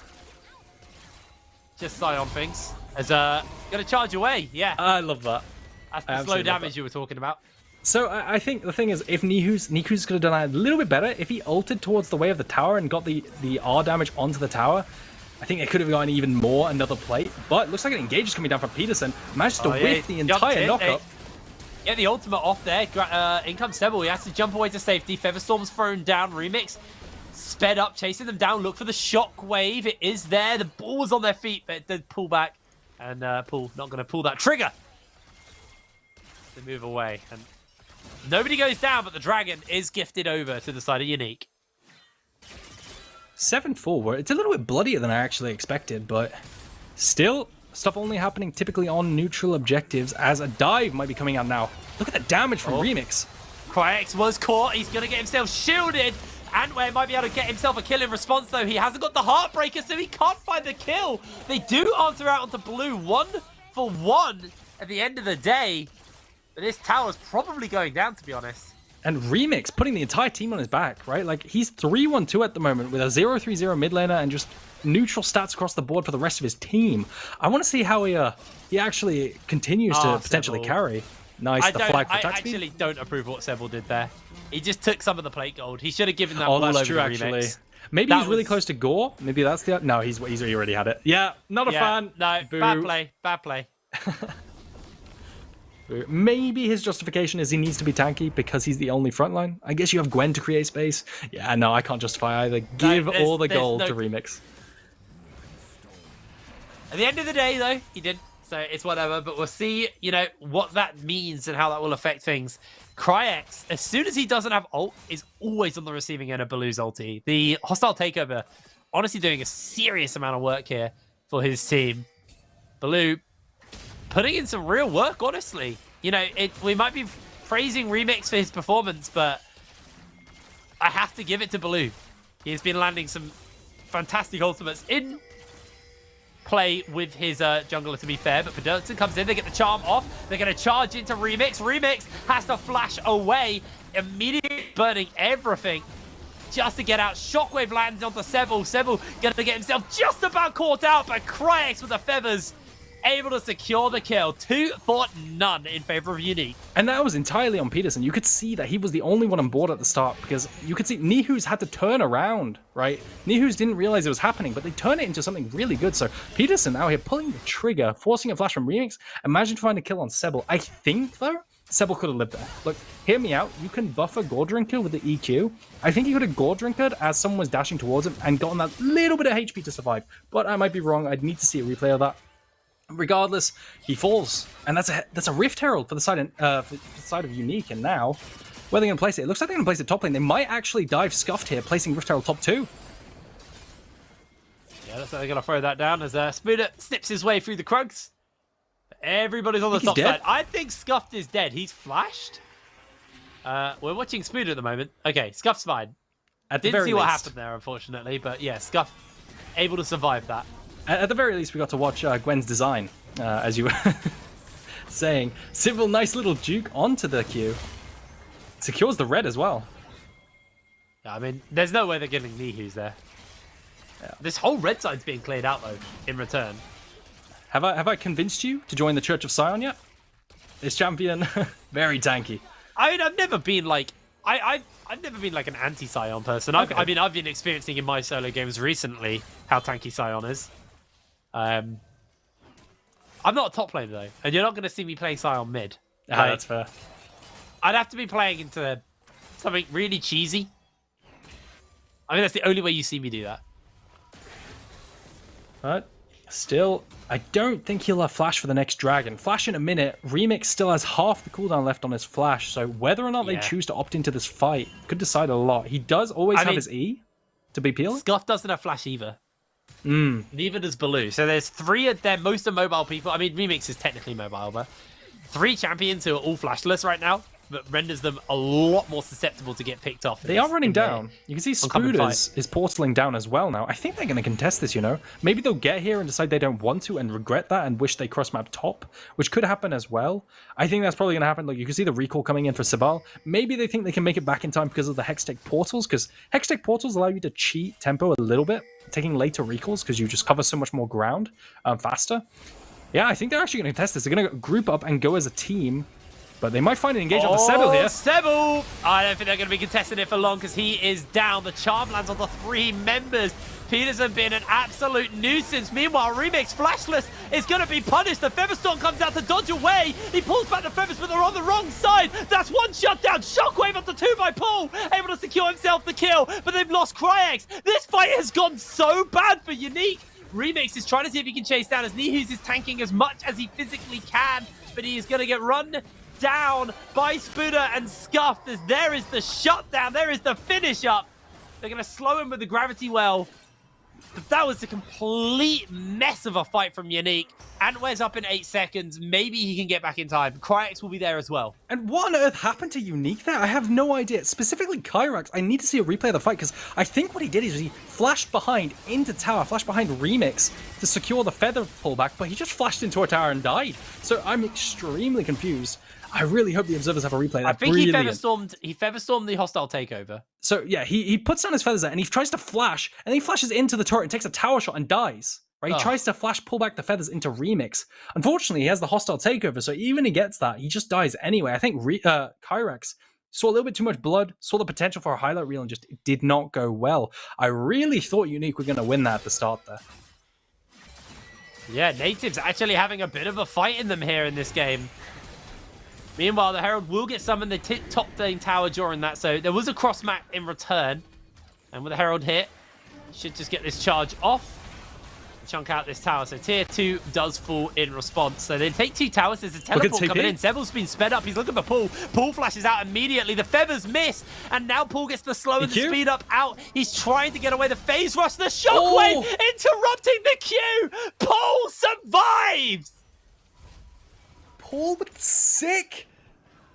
Just sign on things. As going to charge away. Yeah. I love that. That's the slow damage you were talking about. So I think the thing is, if Nihus could have done that a little bit better, if he ulted towards the way of the tower and got the R damage onto the tower, I think it could have gotten even more another plate. But it looks like an engage is coming down from Peterson. Managed to whiff the entire knockup. Yeah, the ultimate off there. In comes Sebble. He has to jump away to safety. Featherstorm's thrown down. Remix sped up, chasing them down. Look for the shockwave. It is there. The ball was on their feet, but it did pull back. And Pool not going to pull that trigger. They move away. And nobody goes down, but the dragon is gifted over to the side of UniQ. 7-4. It's a little bit bloodier than I actually expected, but still Stuff only happening typically on neutral objectives, as a dive might be coming out now. Look at the damage from Remix. Cryax was caught. He's going to get himself shielded. Antware might be able to get himself a kill in response, though. He hasn't got the Heartbreaker, so he can't find the kill. They do answer out onto blue 1-for-1 at the end of the day. But this tower's probably going down, to be honest. And Remix putting the entire team on his back, right? Like, he's 3-1-2 at the moment with a 0-3-0 mid laner and just neutral stats across the board for the rest of his team. I want to see how he actually continues to potentially carry. Nice, the flag for attack speed. I actually don't approve what Sebel did there. He just took some of the plate gold. He should have given that all all that's over true, the actually. Remix. Maybe he's really close to Gore. Maybe that's the... No, he's already had it. Yeah, not a fan. No, Boo. bad play. Bad play. Maybe his justification is he needs to be tanky because he's the only frontline. I guess you have Gwen to create space. Yeah, no, I can't justify either. Give all the gold to Remix. At the end of the day, though, he did. So it's whatever. But we'll see, what that means and how that will affect things. Cryax, as soon as he doesn't have ult, is always on the receiving end of Baloo's ulti. The hostile takeover, honestly doing a serious amount of work here for his team. Baloo putting in some real work, honestly. We might be praising Remix for his performance, but I have to give it to Baloo. He has been landing some fantastic ultimates in play with his jungler, to be fair. But Pedurton comes in, they get the charm off. They're going to charge into Remix. Remix has to flash away, immediately burning everything just to get out. Shockwave lands onto Sebel. Sebel going to get himself just about caught out, but Cryax with the feathers able to secure the kill. 2 for none in favor of UniQ. And that was entirely on Peterson. You could see that he was the only one on board at the start because you could see Nihus had to turn around, right? Nihus didn't realize it was happening, but they turned it into something really good. So Peterson now here pulling the trigger, forcing a flash from Remix. Imagine trying to kill on Sebel. I think, though, Sebel could have lived there. Look, hear me out. You can buffer Gore Drinker with the EQ. I think he could have Gore Drinkered as someone was dashing towards him and gotten that little bit of HP to survive. But I might be wrong. I'd need to see a replay of that. Regardless, he falls, and that's a Rift Herald for the side of UniQ. And now, where are they going to place it? It looks like they're going to place it top lane. They might actually dive Scuffed here, placing Rift Herald top 2. Yeah, looks like they're going to throw that down as Spooner snips his way through the Krugs. Everybody's on the top side. I think Scuffed is dead. He's flashed. We're watching Spooner at the moment. Okay, Scuffed's fine. Didn't see what happened there, unfortunately, but yeah, Scuff able to survive that. At the very least, we got to watch Gwen's design, as you were saying. Civil, nice little juke onto the Q. Secures the red as well. Yeah, I mean, there's no way they're getting Nihus there. Yeah. This whole red side's being cleared out, though, in return. Have I convinced you to join the Church of Sion yet? This champion, very tanky. I mean, I've never been like... I've never been like an anti-Sion person. Okay. I've been experiencing in my solo games recently how tanky Sion is. I'm not a top laner though, and you're not going to see me playing Sion mid. That's fair. I'd have to be playing into something really cheesy. I mean, that's the only way you see me do that. But still, I don't think he'll have flash for the next dragon. Flash in a minute. Remix still has half the cooldown left on his flash, so whether or not they choose to opt into this fight could decide a lot. He does always have his E to be peeling. Scuff doesn't have flash either. Neither does Baloo. So there's 3 of their most immobile people. I mean, Remix is technically mobile, but 3 champions who are all flashless right now, but renders them a lot more susceptible to get picked off. They are running down. You can see Spooders is portaling down as well now. I think they're going to contest this, Maybe they'll get here and decide they don't want to and regret that and wish they cross-map top, which could happen as well. I think that's probably going to happen. Like, you can see the recall coming in for Sabal. Maybe they think they can make it back in time because of the Hextech portals, because Hextech portals allow you to cheat tempo a little bit, taking later recalls because you just cover so much more ground faster. Yeah, I think they're actually going to test this. They're going to group up and go as a team. But they might find an engage onto Sebel here. Sebel! I don't think they're going to be contesting it for long because he is down. The charm lands on the 3 members. Peterson being an absolute nuisance. Meanwhile, Remix flashless is going to be punished. The Featherstorm comes out to dodge away. He pulls back the feathers, but they're on the wrong side. That's 1 shutdown. Shockwave onto 2 by Paul. Able to secure himself the kill, but they've lost Cryax. This fight has gone so bad for UniQ. Remix is trying to see if he can chase down as Nihus is tanking as much as he physically can, but he is going to get run down by Spooner and Scuffed as there is the shutdown. There is the finish up. They're going to slow him with the gravity well. But that was a complete mess of a fight from UniQ. Antwer's up in 8 seconds. Maybe he can get back in time. Cryax will be there as well. And what on earth happened to UniQ there? I have no idea. Specifically Kyrax, I need to see a replay of the fight because I think what he did is he flashed behind into tower, flashed behind Remix to secure the feather pullback, but he just flashed into a tower and died. So I'm extremely confused. I really hope the observers have a replay. I think he featherstormed the hostile takeover. So yeah, he puts down his feathers there and he tries to flash, and then he flashes into the turret and takes a tower shot and dies. Right? He tries to flash pull back the feathers into Remix. Unfortunately, he has the hostile takeover, so even he gets that, he just dies anyway. I think Kyrax saw a little bit too much blood, saw the potential for a highlight reel, and just it did not go well. I really thought UniQ were going to win that at the start there. Yeah, Nativz actually having a bit of a fight in them here in this game. Meanwhile, the Herald will get summoned the top lane tower during that, so there was a cross map in return. And with the Herald hit, should just get this charge off. Chunk out this tower. So tier 2 does fall in response. So they take 2 towers. There's a teleport coming in. Sebel's been sped up. He's looking for Paul. Paul flashes out immediately. The feathers miss. And now Paul gets the slow and the speed up out. He's trying to get away. The phase rush. The shockwave interrupting the queue. Paul survives. Paul with sick.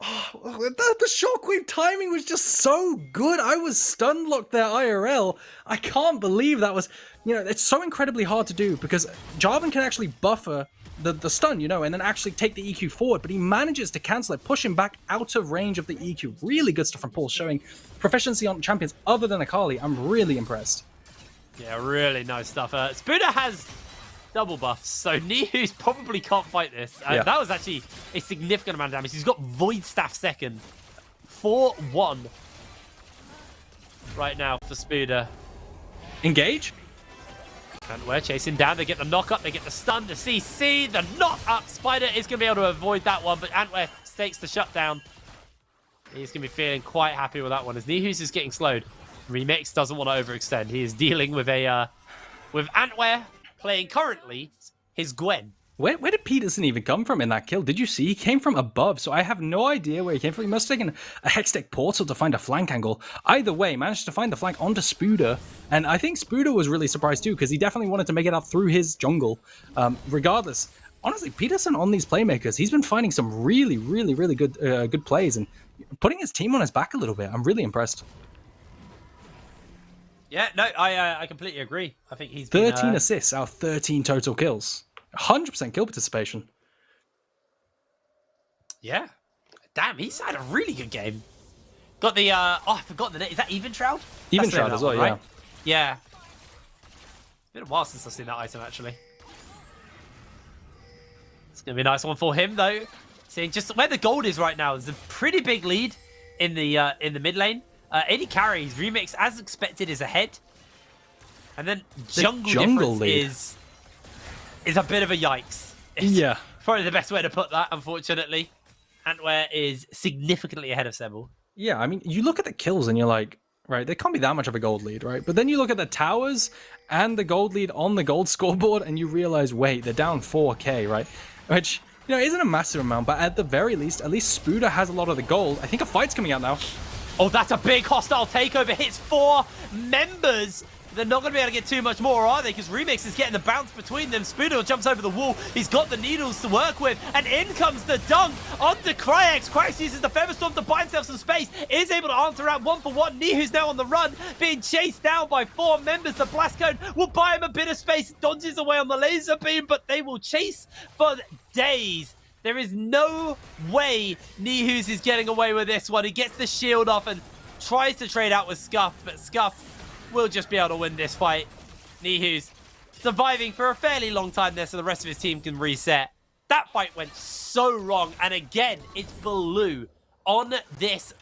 Oh, the shockwave timing was just so good. I was stun locked there IRL. I can't believe that was, it's so incredibly hard to do because Jarvan can actually buffer the stun, and then actually take the EQ forward, but he manages to cancel it, push him back out of range of the EQ. Really good stuff from Paul, showing proficiency on champions other than Akali. I'm really impressed. Yeah, really nice stuff. Spooner has double buffs, so Nihus probably can't fight this. That was actually a significant amount of damage. He's got Void Staff second. 4-1 right now for Spooner. Engage. And we're chasing down. They get the knock up, they get the stun, the CC, the knock up. Spider is going to be able to avoid that one, but Antwer takes the shutdown. He's going to be feeling quite happy with that one as Nihus is getting slowed. Remix doesn't want to overextend. He is dealing with with Antwer playing currently his Gwen. Where did Peterson even come from in that kill? Did you see? He came from above, so I have no idea where he came from. He must have taken a Hextech portal to find a flank angle. Either way, managed to find the flank onto Spooder, and I think Spooder was really surprised too, because he definitely wanted to make it out through his jungle. Regardless, honestly, Peterson on these playmakers, he's been finding some really, really, really good plays and putting his team on his back a little bit. I'm really impressed. Yeah, no, I completely agree. I think he's 13 assists out of 13 total kills. 100% kill participation. Yeah. Damn, he's had a really good game. Got the, I forgot the name. Is that Even Shroud? Even Shroud as well, right? Yeah. It's been a while since I've seen that item, actually. It's going to be a nice one for him, though. Seeing just where the gold is right now. There's a pretty big lead in the mid lane. 80 carries. Remix, as expected, is ahead. And then jungle lead is a bit of a yikes. Yeah. Probably the best way to put that, unfortunately. Antwer is significantly ahead of Sebel. Yeah, I mean, you look at the kills and you're like, right, there can't be that much of a gold lead, right? But then you look at the towers and the gold lead on the gold scoreboard and you realize, wait, they're down 4k, right? Which, isn't a massive amount, but at the very least, at least Spooder has a lot of the gold. I think a fight's coming out now. Oh, that's a big hostile takeover. Hits 4 members. They're not going to be able to get too much more, are they? Because Remix is getting the bounce between them. Spooder jumps over the wall. He's got the needles to work with. And in comes the dunk onto Cryax. Cryax uses the Featherstorm to buy himself some space. Is able to answer out 1-for-1. Nihu's now on the run, being chased down by 4 members. The Blast Cone will buy him a bit of space. Dodges away on the laser beam, but they will chase for days. There is no way Nihus is getting away with this one. He gets the shield off and tries to trade out with Scuff, but Scuff will just be able to win this fight. Nihus surviving for a fairly long time there so the rest of his team can reset. That fight went so wrong, and again, it's Blue on this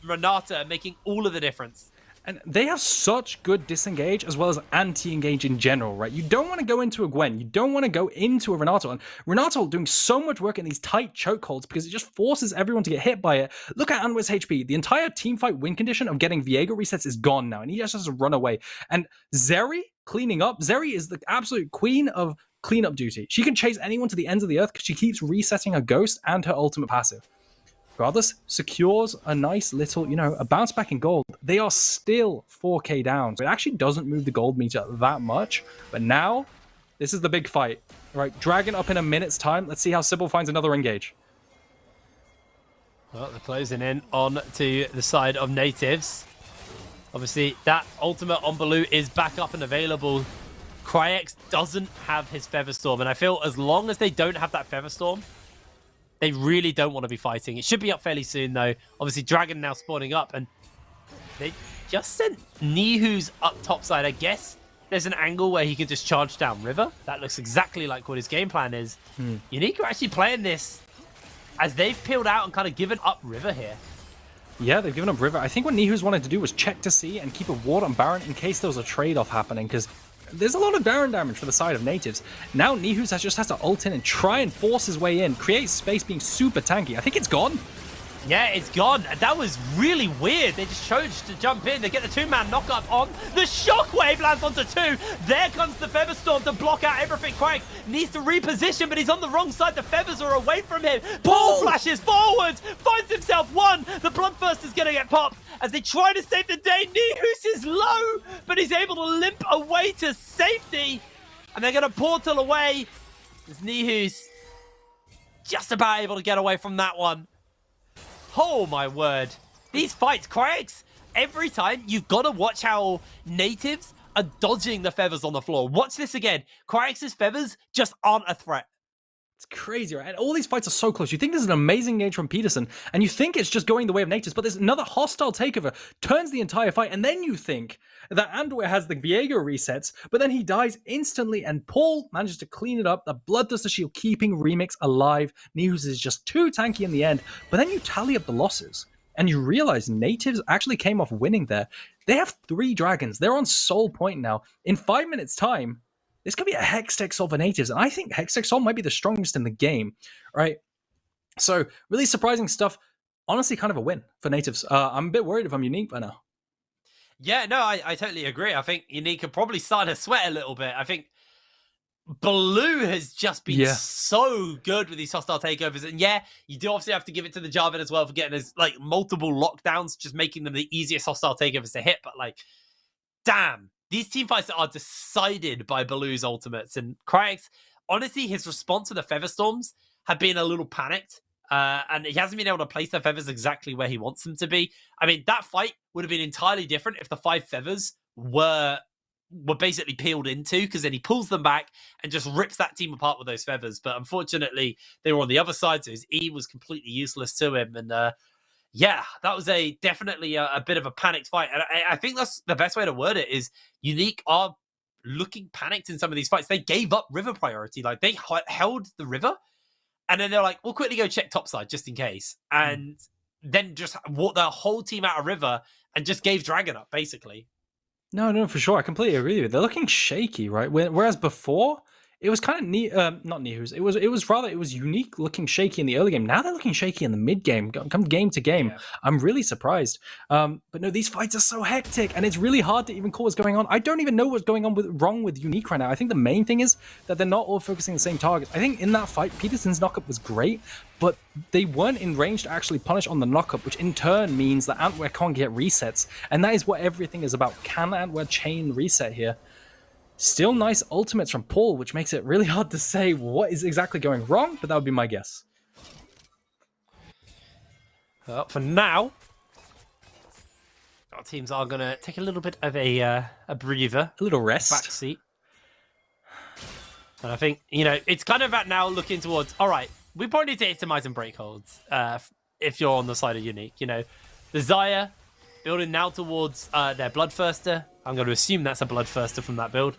Renata making all of the difference. And they have such good disengage as well as anti-engage in general, right? You don't want to go into a Gwen. You don't want to go into a Renato. And Renato doing so much work in these tight chokeholds because it just forces everyone to get hit by it. Look at Anwer's HP. The entire teamfight win condition of getting Viego resets is gone now. And he just has to run away. And Zeri cleaning up. Zeri is the absolute queen of cleanup duty. She can chase anyone to the ends of the earth because she keeps resetting her ghost and her ultimate passive. Regardless, secures a nice little, a bounce back in gold. They are still 4k down. So it actually doesn't move the gold meter that much. But now, this is the big fight. All right, Dragon up in a minute's time. Let's see how Sybil finds another engage. Well, they're closing in on to the side of Nativz. Obviously, that ultimate on Baloo is back up and available. Cryex doesn't have his Featherstorm, and I feel as long as they don't have that Featherstorm, they really don't want to be fighting. It should be up fairly soon, though. Obviously, Dragon now spawning up, and they just sent Nihu's up topside. I guess there's an angle where he can just charge down River. That looks exactly like what his game plan is. UniQ are actually playing this as they've peeled out and kind of given up River here. Yeah, they've given up River. I think what Nihu's wanted to do was check to see and keep a ward on Baron in case there was a trade-off happening, because there's a lot of Baron damage for the side of Nativz. Now Nihu's just has to ult in and try and force his way in, create space being super tanky. I think it's gone. Yeah, it's gone. That was really weird. They just chose to jump in. They get the two-man knock-up on. The Shockwave lands onto two. There comes the Featherstorm to block out everything. Craig needs to reposition, but he's on the wrong side. The feathers are away from him. Paul flashes forwards, finds himself one. The Bloodthirst is going to get popped as they try to save the day. Nihus is low, but he's able to limp away to safety. And they're going to portal away. As Nihus just about able to get away from that one. Oh my word. These fights, Cryex, every time you've got to watch how Nativz are dodging the feathers on the floor. Watch this again. Cryex's feathers just aren't a threat. It's crazy, right? And all these fights are so close. You think this is an amazing engage from Peterson, and you think it's just going the way of Nativz, but there's another hostile takeover, turns the entire fight, and then you think that Andware has the Viego resets, but then he dies instantly, and Paul manages to clean it up. The Bloodthirster Shield keeping Remix alive. Nihus is just too tanky in the end, but then you tally up the losses, and you realize Nativz actually came off winning there. They have 3 dragons. They're on Soul Point now. In 5 minutes' time, this could be a Hextech Soul for Nativz, and I think Hextech Soul might be the strongest in the game, right? So, really surprising stuff. Honestly, kind of a win for Nativz. I'm a bit worried if I'm UniQ by now. Yeah, no, I totally agree. I think UniQ could probably start to sweat a little bit. I think Baloo has just been so good with these hostile takeovers. And yeah, you do obviously have to give it to the Jarvan as well for getting his multiple lockdowns, just making them the easiest hostile takeovers to hit. But damn. These team fights are decided by Baloo's ultimates, and Cryex, honestly, his response to the Featherstorms have been a little panicked, and he hasn't been able to place the feathers exactly where he wants them to be. I mean, that fight would have been entirely different if the 5 feathers were basically peeled into, because then he pulls them back and just rips that team apart with those feathers. But unfortunately, they were on the other side, so his E was completely useless to him, and yeah, that was definitely a bit of a panicked fight. And I think that's the best way to word it is UniQ are looking panicked in some of these fights. They gave up river priority. They held the river and then they're like, we'll quickly go check topside just in case. And then just walked the whole team out of river and just gave Dragon up, basically. No, for sure. I completely agree with you. They're looking shaky, right? Whereas before, it was kind of not Nihus. It was UniQ looking shaky in the early game. Now they're looking shaky in the mid game. Come game to game, I'm really surprised. But no, these fights are so hectic, and it's really hard to even call what's going on. I don't even know what's going on wrong with UniQ right now. I think the main thing is that they're not all focusing on the same target. I think in that fight, Peterson's knockup was great, but they weren't in range to actually punish on the knockup, which in turn means that Antwer can't get resets, and that is what everything is about. Can Antwer chain reset here? Still nice ultimates from Paul, which makes it really hard to say what is exactly going wrong, but that would be my guess. Well, for now, our teams are going to take a little bit of a breather. A little rest. Back seat. And I think, it's kind of about now looking towards, all right, we probably need to itemize and break holds if you're on the side of UniQ. The Xayah building now towards their Bloodthirster. I'm going to assume that's a Bloodthirster from that build.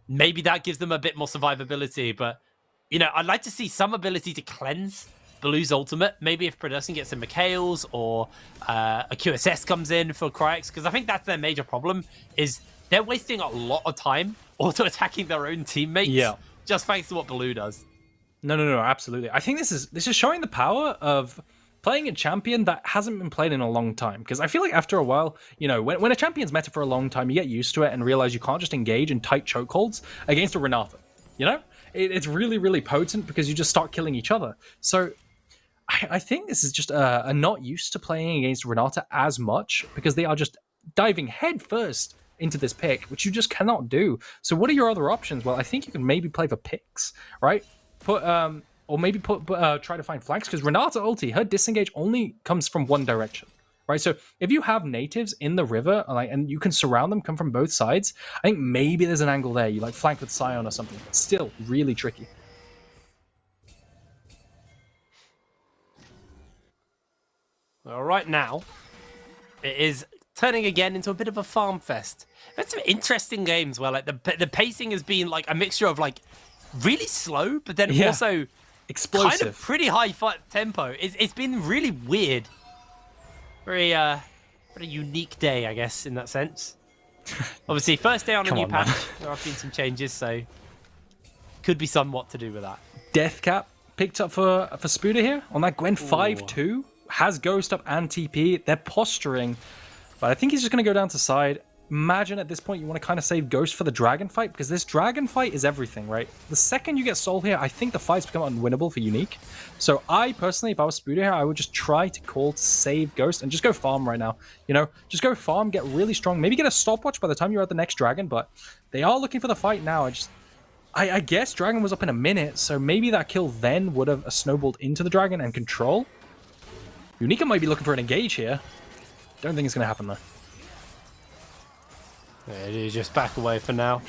Maybe that gives them a bit more survivability, but I'd like to see some ability to cleanse Baloo's ultimate. Maybe if Production gets some Mikhails or a QSS comes in for Cryex, because I think that's their major problem, is they're wasting a lot of time auto-attacking their own teammates just thanks to what Baloo does. No, absolutely. I think this is showing the power of playing a champion that hasn't been played in a long time. Because I feel like after a while, when a champion's meta for a long time, you get used to it and realize you can't just engage in tight chokeholds against a Renata. It's really, really potent because you just start killing each other. So I think this is just a not used to playing against Renata as much because they are just diving headfirst into this pick, which you just cannot do. So what are your other options? Well, I think you can maybe play for picks, right? Or maybe try to find flanks because Renata ulti, her disengage only comes from one direction, right? So if you have natives in the river and you can surround them, come from both sides, I think maybe there's an angle there. You like flank with Scion or something. Still really tricky. Well, right now, it is turning again into a bit of a farm fest. There's some interesting games where like the pacing has been like a mixture of like really slow, but then also explosive, kind of pretty high tempo. It's been really weird. Very unique day, I guess, in that sense. Obviously, first day on a new patch. There have been some changes, so could be somewhat to do with that. Death cap picked up for Spuda here on that Gwen 5-2. Has Ghost up and TP. They're posturing, but I think he's just going to go down to side. Imagine at this point you want to kind of save Ghost for the dragon fight because this dragon fight is everything, right? The second you get Soul here, I think the fight's become unwinnable for UniQ. So I personally, if I was Spuda here, I would just try to call to save Ghost and just go farm right now. You know, just go farm, get really strong, maybe get a stopwatch by the time you're at the next dragon, but they are looking for the fight now. I guess dragon was up in a minute, so maybe that kill then would have snowballed into the dragon and control. UniQ might be looking for an engage here. Don't think it's going to happen though. Yeah, you just back away for now.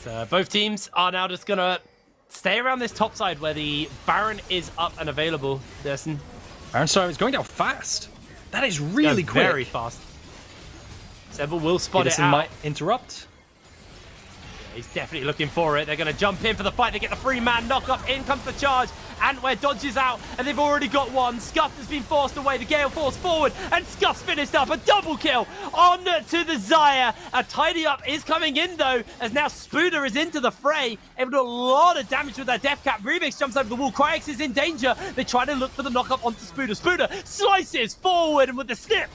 So both teams are now just going to stay around this top side where the Baron is up and available. Derson. Baron Star is going down fast. That is really quick. Very fast. Sebel will spot it out. Might interrupt. He's definitely looking for it. They're going to jump in for the fight. They get the 3-man knock-up. In comes the charge. Antwer dodges out, and they've already got one. Scuff has been forced away. The Gale forced forward, and Scuff's finished up. A double kill on to the Xayah. A tidy up is coming in, though, as now Spuda is into the fray. Able to do a lot of damage with that death cap. Remix jumps over the wall. Cryox is in danger. They try to look for the knock-up onto Spuda. Spuda slices forward, and with the snip,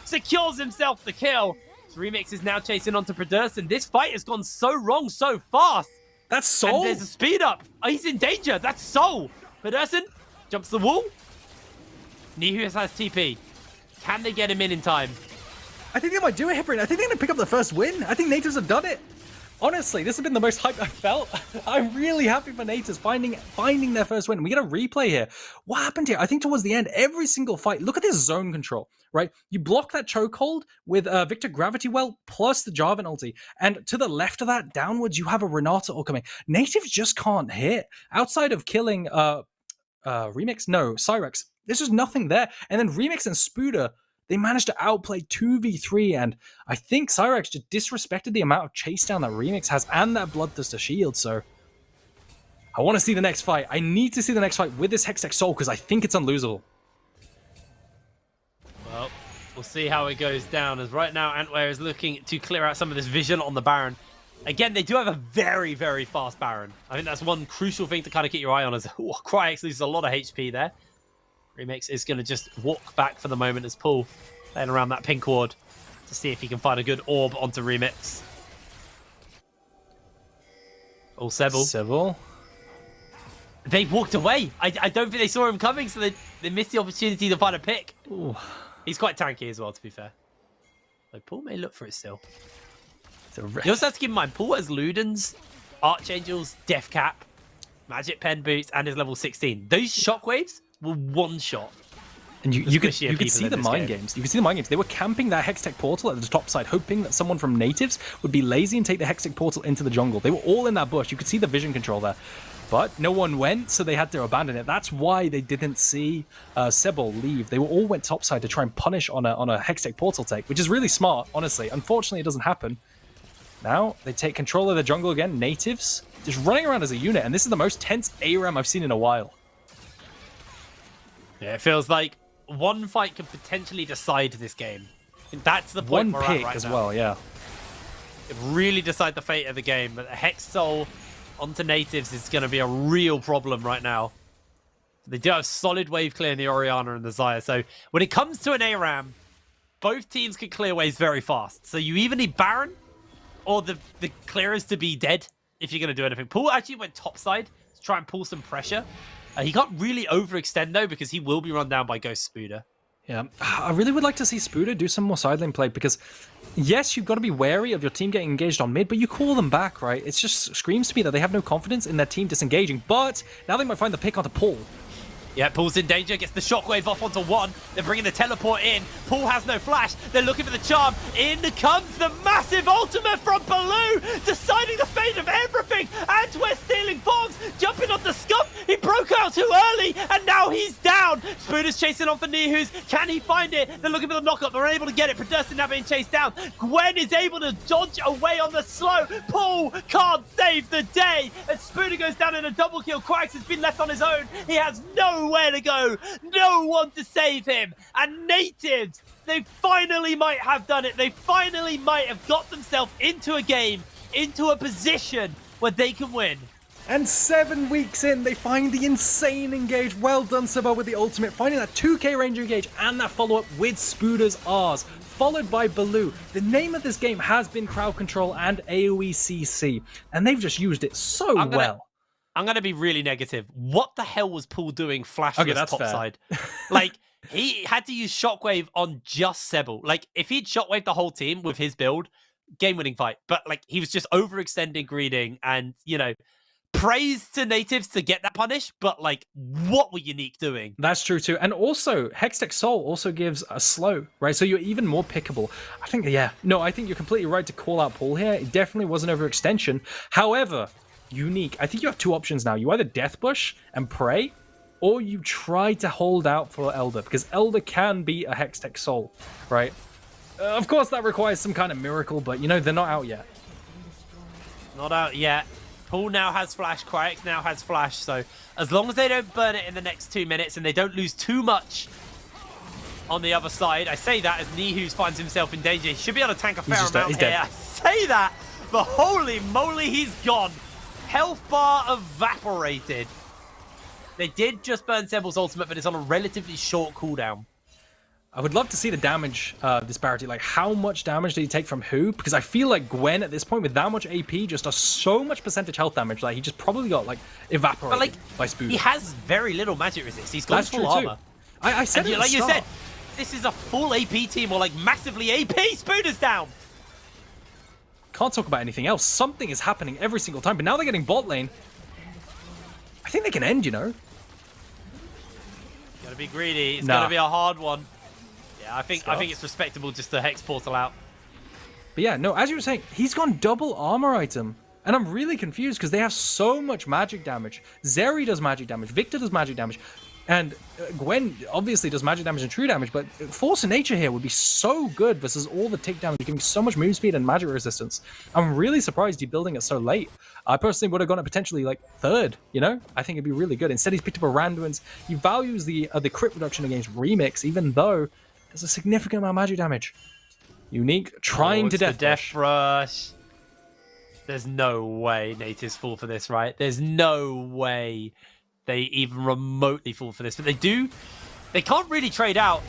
secures himself the kill. Remix is now chasing onto Pedersen. This fight has gone so wrong so fast. That's Soul. And there's a speed up. Oh, he's in danger. That's Soul. Pedersen jumps the wall. Nihus has TP. Can they get him in time? I think they might do it, Hiprin. I think they're going to pick up the first win. I think Nativz have done it. Honestly, this has been the most hype I've felt. I'm really happy for Nativz finding their first win. We get a replay here. What happened here? I think towards the end, every single fight, look at this zone control, right? You block that chokehold with Victor Gravity Well plus the Jarvan ulti. And to the left of that, downwards, you have a Renata ult coming. Nativz just can't hit. Outside of killing Remix, no, Cyrex, there's just nothing there. And then Remix and Spuda, they managed to outplay 2v3, and I think Cyrex just disrespected the amount of chase down that Remix has and that Bloodthirster shield, so I want to see the next fight. I need to see the next fight with this Hextech Soul because I think it's unlosable. Well, we'll see how it goes down, as right now Antwer is looking to clear out some of this vision on the Baron. Again, they do have a very, very fast Baron. I think that's one crucial thing to kind of keep your eye on, as Cryox loses a lot of HP there. Remix is going to just walk back for the moment as Paul playing around that pink ward to see if he can find a good orb onto Remix. Oh, Sebel. They walked away. I don't think they saw him coming, so they missed the opportunity to find a pick. Ooh. He's quite tanky as well, to be fair. So Paul may look for it still. You also have to keep in mind, Paul has Ludens, Archangels, Death Cap, Magic Pen Boots, and his level 16. Those shockwaves were one shot. And you could see the mind games. You could see the mind games. They were camping that Hextech portal at the top side, hoping that someone from Nativz would be lazy and take the Hextech portal into the jungle. They were all in that bush. You could see the vision control there. But no one went, so they had to abandon it. That's why they didn't see Sebel leave. They all went topside to try and punish on a Hextech portal take, which is really smart, honestly. Unfortunately, it doesn't happen. Now, they take control of the jungle again. Nativz just running around as a unit, and this is the most tense ARAM I've seen in a while. Yeah, it feels like one fight could potentially decide this game. And that's the point we're at pick right as now. Well, yeah. It really decide the fate of the game, but the Hex Soul onto Nativz is going to be a real problem right now. They do have solid wave clear in the Orianna and the Xayah, so when it comes to an ARAM, both teams can clear waves very fast. So you either need Baron or the clearers to be dead. if you're going to do anything. Pool actually went topside to try and pull some pressure. He can't really overextend, though, because he will be run down by Ghost Spooder. Yeah, I really would like to see Spooder do some more side lane play because, yes, you've got to be wary of your team getting engaged on mid, but you call them back, right? It just screams to me that they have no confidence in their team disengaging, but now they might find the pick onto Paul. Yeah, Paul's in danger, gets the shockwave off onto one. They're bringing the teleport in. Paul has no flash. They're looking for the charm. In comes the massive ultimate from Baloo, deciding the fate of everything. And we're stealing bombs, jumping on the Scuff. He broke out too early, and now he's down. Spooder's chasing on for Nihus. Can he find it? They're looking for the knockup. They're able to get it. Producer now being chased down. Gwen is able to dodge away on the slow. Paul can't save the day. And Spooder goes down in a double kill. Quax has been left on his own. He has nowhere to go. No one to save him. And Nativz, they finally might have done it. They finally might have got themselves into a game, into a position where they can win. And 7 weeks in, they find the insane engage. Well done, Sebo, with the ultimate, finding that 2k range engage and that follow-up with Spooder's R's, followed by Baloo. The name of this game has been crowd control and AoE CC, and they've just used it so well. I'm going to be really negative. What the hell was Paul doing flashless topside? Like, he had to use Shockwave on just Sebel. Like, if he'd Shockwave the whole team with his build, game-winning fight. But, like, he was just overextending, greeting, and, you know, praise to Nativz to get that punish, but, like, what were UniQ doing? That's true, too. And also, Hextech Soul also gives a slow, right? So you're even more pickable. I think you're completely right to call out Paul here. It definitely was an overextension. However, UniQ, I think you have two options now. You either Death Bush and pray, or you try to hold out for Elder, because Elder can be a Hextech Soul, right? Of course, that requires some kind of miracle, but, you know, they're not out yet. Not out yet. Paul now has flash, Quax now has flash, so as long as they don't burn it in the next 2 minutes and they don't lose too much on the other side, I say that as Nihus finds himself in danger. He should be able to tank a fair amount here. I say that, but holy moly, he's gone. Health bar evaporated. They did just burn Sebel's ultimate, but it's on a relatively short cooldown. I would love to see the damage disparity. Like, how much damage did he take from who? Because I feel like Gwen, at this point, with that much AP, just does so much percentage health damage that he just probably got, like, evaporated by Spooder. He has very little magic resist. He's got full armor. I said it like you said, this is a full AP team, or, like, massively AP. Spooder's down. Can't talk about anything else. Something is happening every single time, but now they're getting bot lane. I think they can end, you know? Gotta be greedy. It's gonna be a hard one. Yeah, I think it's respectable just to Hex Portal out. But yeah, no, as you were saying, he's gone double armor item. And I'm really confused because they have so much magic damage. Zeri does magic damage. Victor does magic damage. And Gwen obviously does magic damage and true damage, but Force of Nature here would be so good versus all the tick damage, giving so much move speed and magic resistance. I'm really surprised he's building it so late. I personally would have gone it potentially like third, you know? I think it'd be really good. Instead, he's picked up a Randuin's. He values the crit reduction against Remix, even though there's a significant amount of magic damage. UniQ trying to Death Rush. There's no way Nativz fall for this, right? There's no way they even remotely fall for this, but they do. They can't really trade out.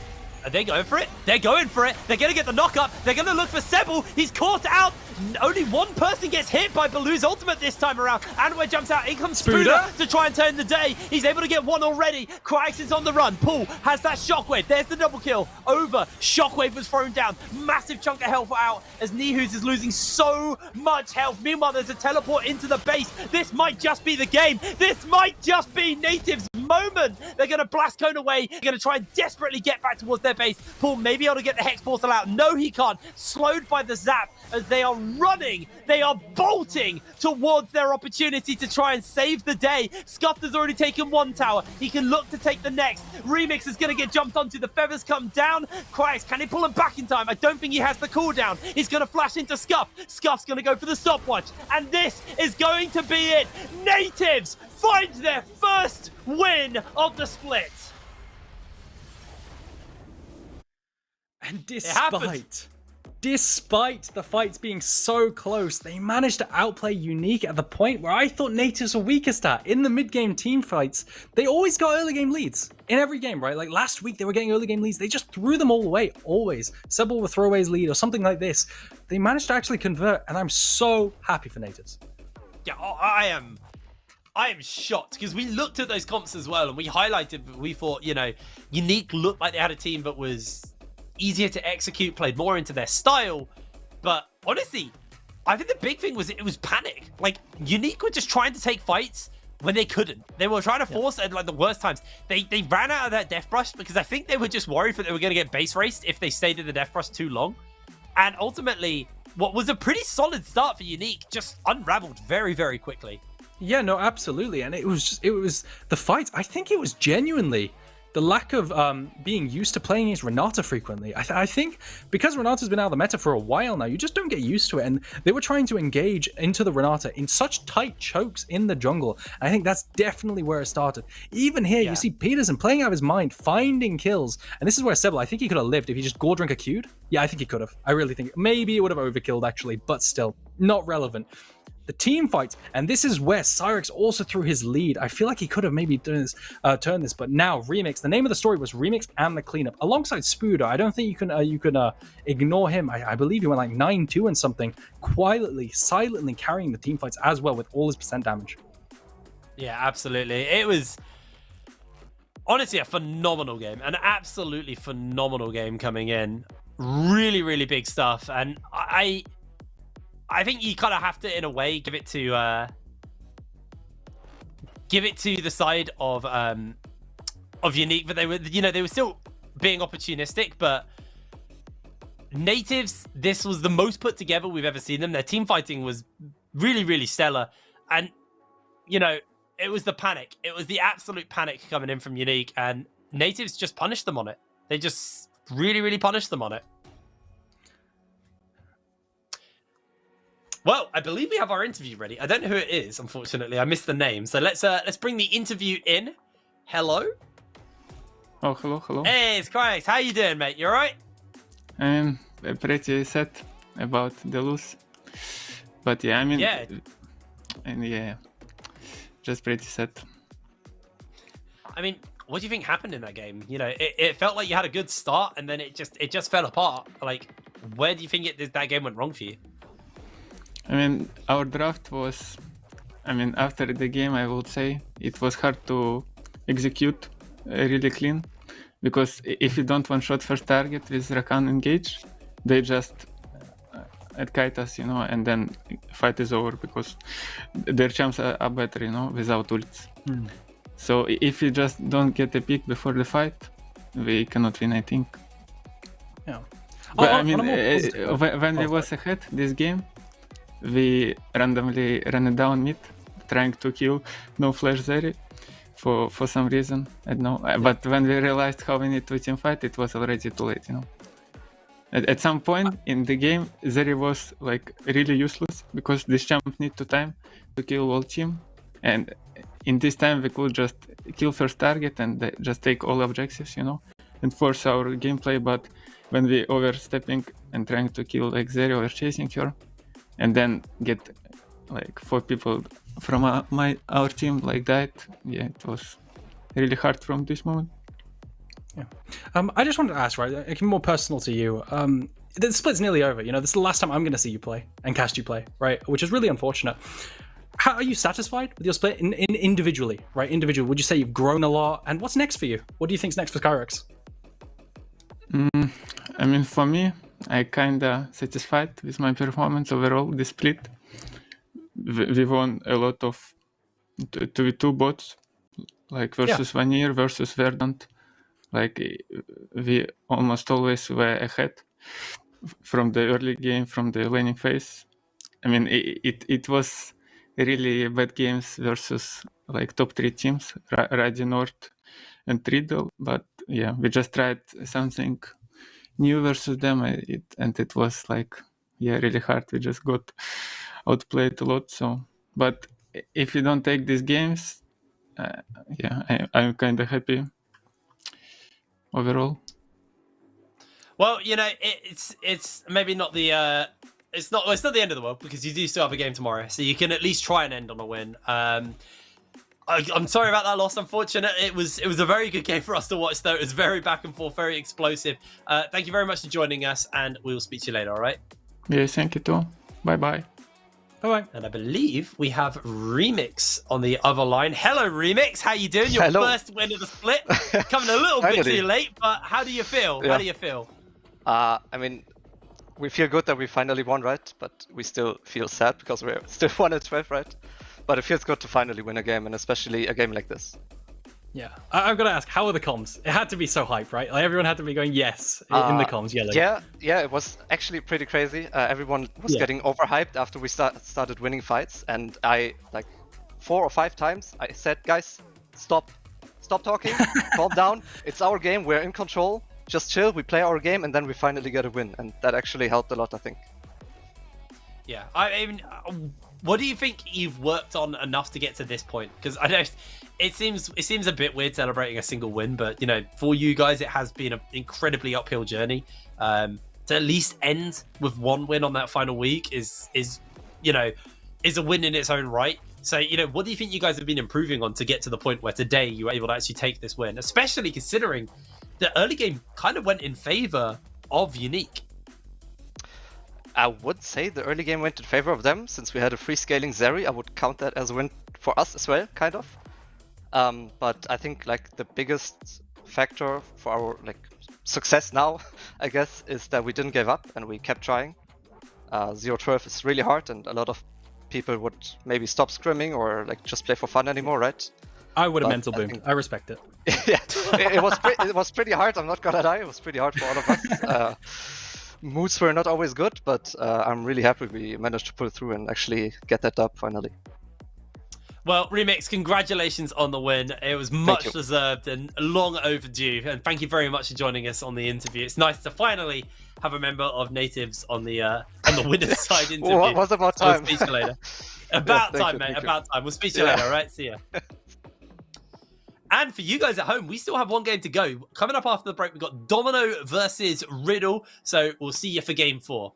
Are they going for it? They're going for it. They're going to get the knockup. They're going to look for Sebel. He's caught out. Only one person gets hit by Baloo's ultimate this time around. Anwar jumps out. In comes Spooder to try and turn the day. He's able to get one already. Quax is on the run. Paul has that shockwave. There's the double kill. Over. Shockwave was thrown down. Massive chunk of health out as Nihus is losing so much health. Meanwhile, there's a teleport into the base. This might just be the game. This might just be Nativ's moment. They're going to blast Cone away. They're going to try and desperately get back towards their base. Paul may be able to get the Hex Portal out. No, he can't. Slowed by the zap as they are running. They are bolting towards their opportunity to try and save the day. Scuffed has already taken one tower. He can look to take the next. Remix is going to get jumped onto. The feathers come down. Quax, can he pull him back in time? I don't think he has the cooldown. He's going to flash into Scuff. Scuff's going to go for the stopwatch. And this is going to be it. Nativz find their first win of the split. And despite the fights being so close, they managed to outplay UniQ at the point where I thought Nativz were weakest at. In the mid-game team fights, they always got early game leads. In every game, right? Like last week, they were getting early game leads. They just threw them all away, always. Sebel with throwaways lead or something like this. They managed to actually convert, and I'm so happy for Nativz. Yeah, I am shocked because we looked at those comps as well and we highlighted. We thought, UniQ looked like they had a team that was easier to execute, played more into their style. But honestly, I think the big thing was it was panic. Like UniQ were just trying to take fights when they couldn't. They were trying to force it at like the worst times. They ran out of that Death Brush because I think they were just worried that they were going to get base raced if they stayed in the Death Brush too long. And ultimately, what was a pretty solid start for UniQ just unraveled very, very quickly. Yeah, no, absolutely. And it was the fight. I think it was genuinely the lack of being used to playing against Renata frequently. I think because Renata's been out of the meta for a while now, you just don't get used to it. And they were trying to engage into the Renata in such tight chokes in the jungle. I think that's definitely where it started. Even here, you see Peterson playing out of his mind, finding kills. And this is where Sebel, I think he could have lived if he just gore drink a queued. Yeah, I think he could have. I really think. Maybe it would have overkilled, actually, but still, not relevant. The team fights, and this is where Cyrex also threw his lead. I feel like he could have maybe turned this, but now Remix. The name of the story was Remix and the Cleanup, alongside Spuda. I don't think you can ignore him. I believe he went like 9-2 and something, quietly, silently carrying the team fights as well with all his % damage. Yeah, absolutely. It was honestly a phenomenal game, an absolutely phenomenal game coming in. Really, really big stuff, and I think you kind of have to, in a way, give it to the side of UniQ, but they were still being opportunistic. But Nativz, this was the most put together we've ever seen them. Their team fighting was really, really stellar, and it was the panic. It was the absolute panic coming in from UniQ, and Nativz just punished them on it. They just really, really punished them on it. Well, I believe we have our interview ready. I don't know who it is, unfortunately. I missed the name. So let's bring the interview in. Hello? Oh, hello. Hey, it's Christ. How you doing, mate? You all right? I'm pretty sad about the lose. But yeah, I mean... Yeah. Just pretty sad. I mean, what do you think happened in that game? It felt like you had a good start, and then it just fell apart. Like, where do you think that game went wrong for you? I mean, our draft was... after the game, I would say, it was hard to execute really clean. Because if you don't one-shot first target with Rakan engage, they just kite us, and then fight is over because their champs are better, without ults. So if you just don't get a pick before the fight, we cannot win, I think. Yeah. But when we was ahead this game, we randomly ran it down mid, trying to kill no flash Zeri for some reason. I don't know. But when we realized how we need to team fight, it was already too late, At some point in the game, Zeri was like really useless because this champ need to time to kill all team. And in this time, we could just kill first target and just take all objectives, and force our gameplay. But when we overstepping and trying to kill like Zeri or chasing her, and then get like 4 people from our team like that, yeah, it was really hard from this moment. Yeah. I just wanted to ask, right, it can be more personal to you. The split's nearly over. This is the last time I'm going to see you play and cast you play, right? Which is really unfortunate. How are you satisfied with your split in individually, right? Individually, would you say you've grown a lot? And what's next for you? What do you think's next for Skyrex? For me, I kinda satisfied with my performance overall. The split, we won a lot of 2v2 bots, like versus Vanir versus Verdant. Like we almost always were ahead from the early game, from the laning phase. It was really bad games versus like top 3 teams, Radi, North, and Triddle. But yeah, we just tried something new versus them, and it was like really hard. We just got outplayed a lot. So, but if you don't take these games, I'm kind of happy overall. Well, it's maybe not the it's not the end of the world because you do still have a game tomorrow, so you can at least try and end on a win. I'm sorry about that loss. Unfortunate. It was a very good game for us to watch, though. It was very back and forth, very explosive. Thank you very much for joining us, and we will speak to you later. All right? Yeah, thank you too. Bye bye. Bye-bye. And I believe we have Remix on the other line. Hello, Remix. How you doing? Your first win of the split. Coming a little bit too late, but how do you feel? Yeah. How do you feel? I mean, we feel good that we finally won, right? But we still feel sad because we're still 1-12, right? But it feels good to finally win a game, and especially a game like this. Yeah, I've got to ask, how are the comms? It had to be so hype, right? Like everyone had to be going yes in the comms, yelling. Yeah, it was actually pretty crazy. Everyone was getting overhyped after we started winning fights, and I, like 4 or 5 times, I said, guys, stop talking, calm down. It's our game, we're in control. Just chill, we play our game, and then we finally get a win, and that actually helped a lot, I think. Yeah, I mean, what do you think you've worked on enough to get to this point? Because I know it seems a bit weird celebrating a single win, but you know, for you guys, it has been an incredibly uphill journey. To at least end with 1 win on that final week is a win in its own right. So, you know, what do you think you guys have been improving on to get to the point where today you were able to actually take this win, especially considering the early game kind of went in favor of UniQ? I would say the early game went in favor of them, since we had a free scaling Zeri. I would count that as a win for us as well, kind of. But I think like the biggest factor for our success now, I guess, is that we didn't give up and we kept trying. 0-12 is really hard, and a lot of people would maybe stop scrimming or just play for fun anymore, right? I would have mental boomed. I respect it. Yeah, it was pretty hard. I'm not gonna lie, it was pretty hard for all of us. Moods were not always good, but I'm really happy we managed to pull through and actually get that dub finally. Well, Remix, congratulations on the win. It was much deserved and long overdue. And thank you very much for joining us on the interview. It's nice to finally have a member of Nativz on the winner's side interview. What was about time? We'll speak to you later. About Yeah, time, mate. About time. We'll speak to you later, all right? See ya. And for you guys at home, we still have 1 game to go. Coming up after the break, we've got Domino versus Riddle. So we'll see you for game 4.